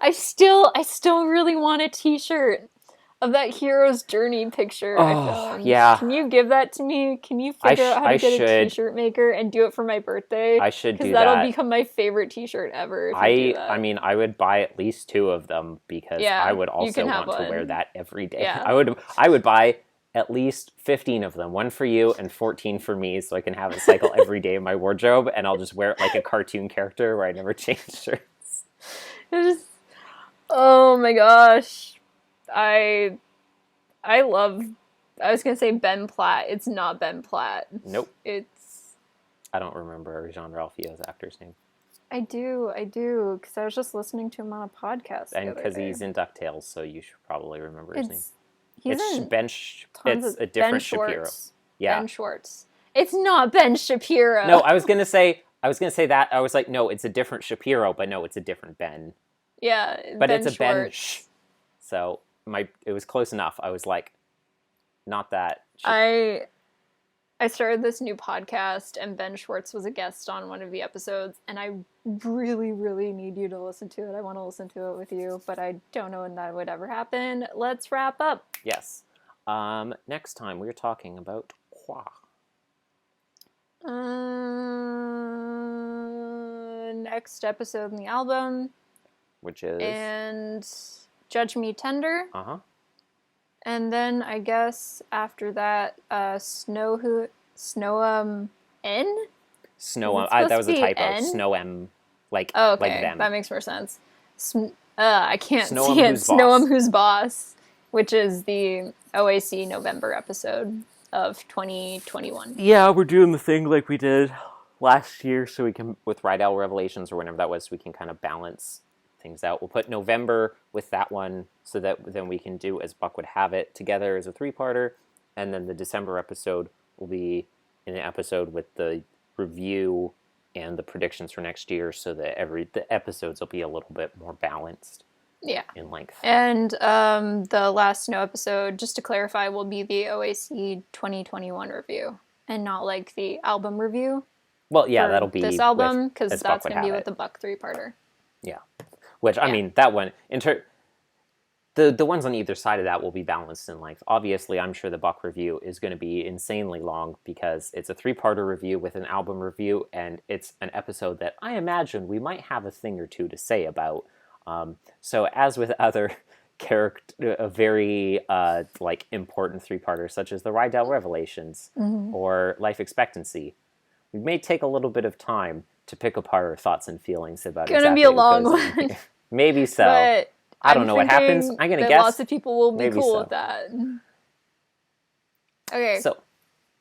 I still really want a t-shirt of that hero's journey picture I found.
Yeah.
Can you give that to me? Can you figure out how to get a t-shirt maker and do it for my birthday?
I should do that.
Because that'll become my favorite t-shirt ever if you do that.
I mean, I would buy at least 2 of them because I would also want to wear that every day.
Yeah.
I would buy at least 15 of them, 1 for you and 14 for me, so I can have it cycle every day in my wardrobe, and I'll just wear it like a cartoon character where I never change shirts.
Oh my gosh. I was gonna say Ben Platt. It's not Ben Platt.
Nope.
It's...
I don't remember Jean-Ralphio's actor's name.
I do, because I was just listening to him on a podcast.
And because he's in DuckTales, so you should probably remember his name.
It's
a different Shapiro. Yeah.
Ben Schwartz. It's not Ben Shapiro.
No, I was gonna say that. I was like, no, it's a different Shapiro, but no, it's a different Ben.
Yeah,
but
Ben
it's a
Schwartz.
Ben. So it was close enough. I was like, not that.
I started this new podcast, and Ben Schwartz was a guest on one of the episodes, and I really, really need you to listen to it. I want to listen to it with you, but I don't know when that would ever happen. Let's wrap up.
Yes. Next time we're talking about Hua.
Next episode in the album,
which is
and Judge Me Tender. And then I guess after that, Snow N?
That was a typo. N? Snow M, like them.
That makes more sense. I can't
Snow
see it. Snow Who's Boss, which is the OAC November episode of 2021.
Yeah, we're doing the thing like we did last year, so we can, with Rydell Revelations or whenever that was, so we can kind of balance things out. We'll put November with that one, so that then we can do As Buck Would Have It together as a 3-parter, and then the December episode will be an episode with the review and the predictions for next year, so that the episodes will be a little bit more balanced.
Yeah.
In length.
And the last Snow episode, just to clarify, will be the OAC 2021 review, and not like the album review.
Well, yeah, that'll be
this album, because that's going to be with the Buck 3-parter.
Yeah. Which, I mean, that one, the ones on either side of that will be balanced in length. Obviously, I'm sure the Buck review is going to be insanely long because it's a 3-parter review with an album review, and it's an episode that I imagine we might have a thing or two to say about. So as with other very important 3-parters, such as the Rydell Revelations or Life Expectancy, we may take a little bit of time to pick apart our thoughts and feelings about it. It's going to be a long one. Maybe so.
But
I don't know what happens. I'm going to guess.
Lots of people will be cool with that. Okay.
So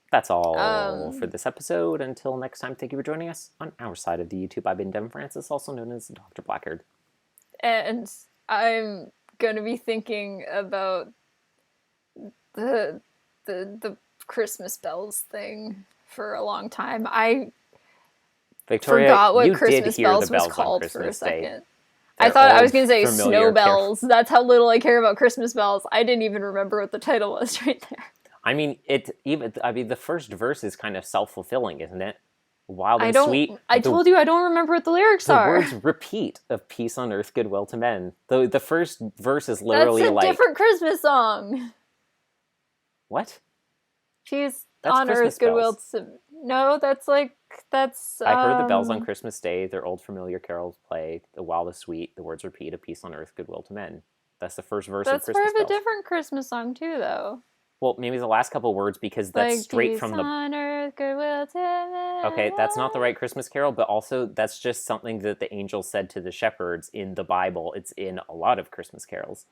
that's all for this episode. Until next time, thank you for joining us on our side of the YouTube. I've been Devin Francis, also known as Dr. Blackguard.
And I'm going to be thinking about the Christmas bells thing for a long time. I forgot what Christmas bells was called for a second. I thought I was going to say snow bells. That's how little I care about Christmas bells. I didn't even remember what the title was right there.
I mean, the first verse is kind of self-fulfilling, isn't it? Wild and sweet.
I told you I don't remember what the lyrics
The
are.
words repeat of peace on earth, goodwill to men. The first verse is literally
That's a
like...
different Christmas song.
What?
Peace
That's
on
Christmas
earth, goodwill
bells.
to... No, that's...
I heard the bells on Christmas Day, their old familiar carols play, the wild is sweet, the words repeat, of peace on earth, goodwill to men. That's the first verse of Christmas
That's part of
bells.
a different Christmas song, too, though.
Well, maybe the last couple words, because that's
Like,
straight from
peace
the...
on earth, goodwill to men.
Okay, that's not the right Christmas carol, but also that's just something that the angel said to the shepherds in the Bible. It's in a lot of Christmas carols.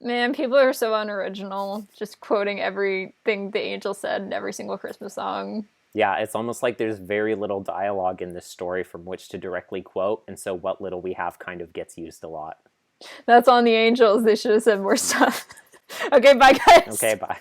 Man, people are so unoriginal, just quoting everything the angel said in every single Christmas song.
Yeah, it's almost like there's very little dialogue in this story from which to directly quote, and so what little we have kind of gets used a lot.
That's on the angels. They should have said more stuff. Okay, bye, guys.
Okay, bye.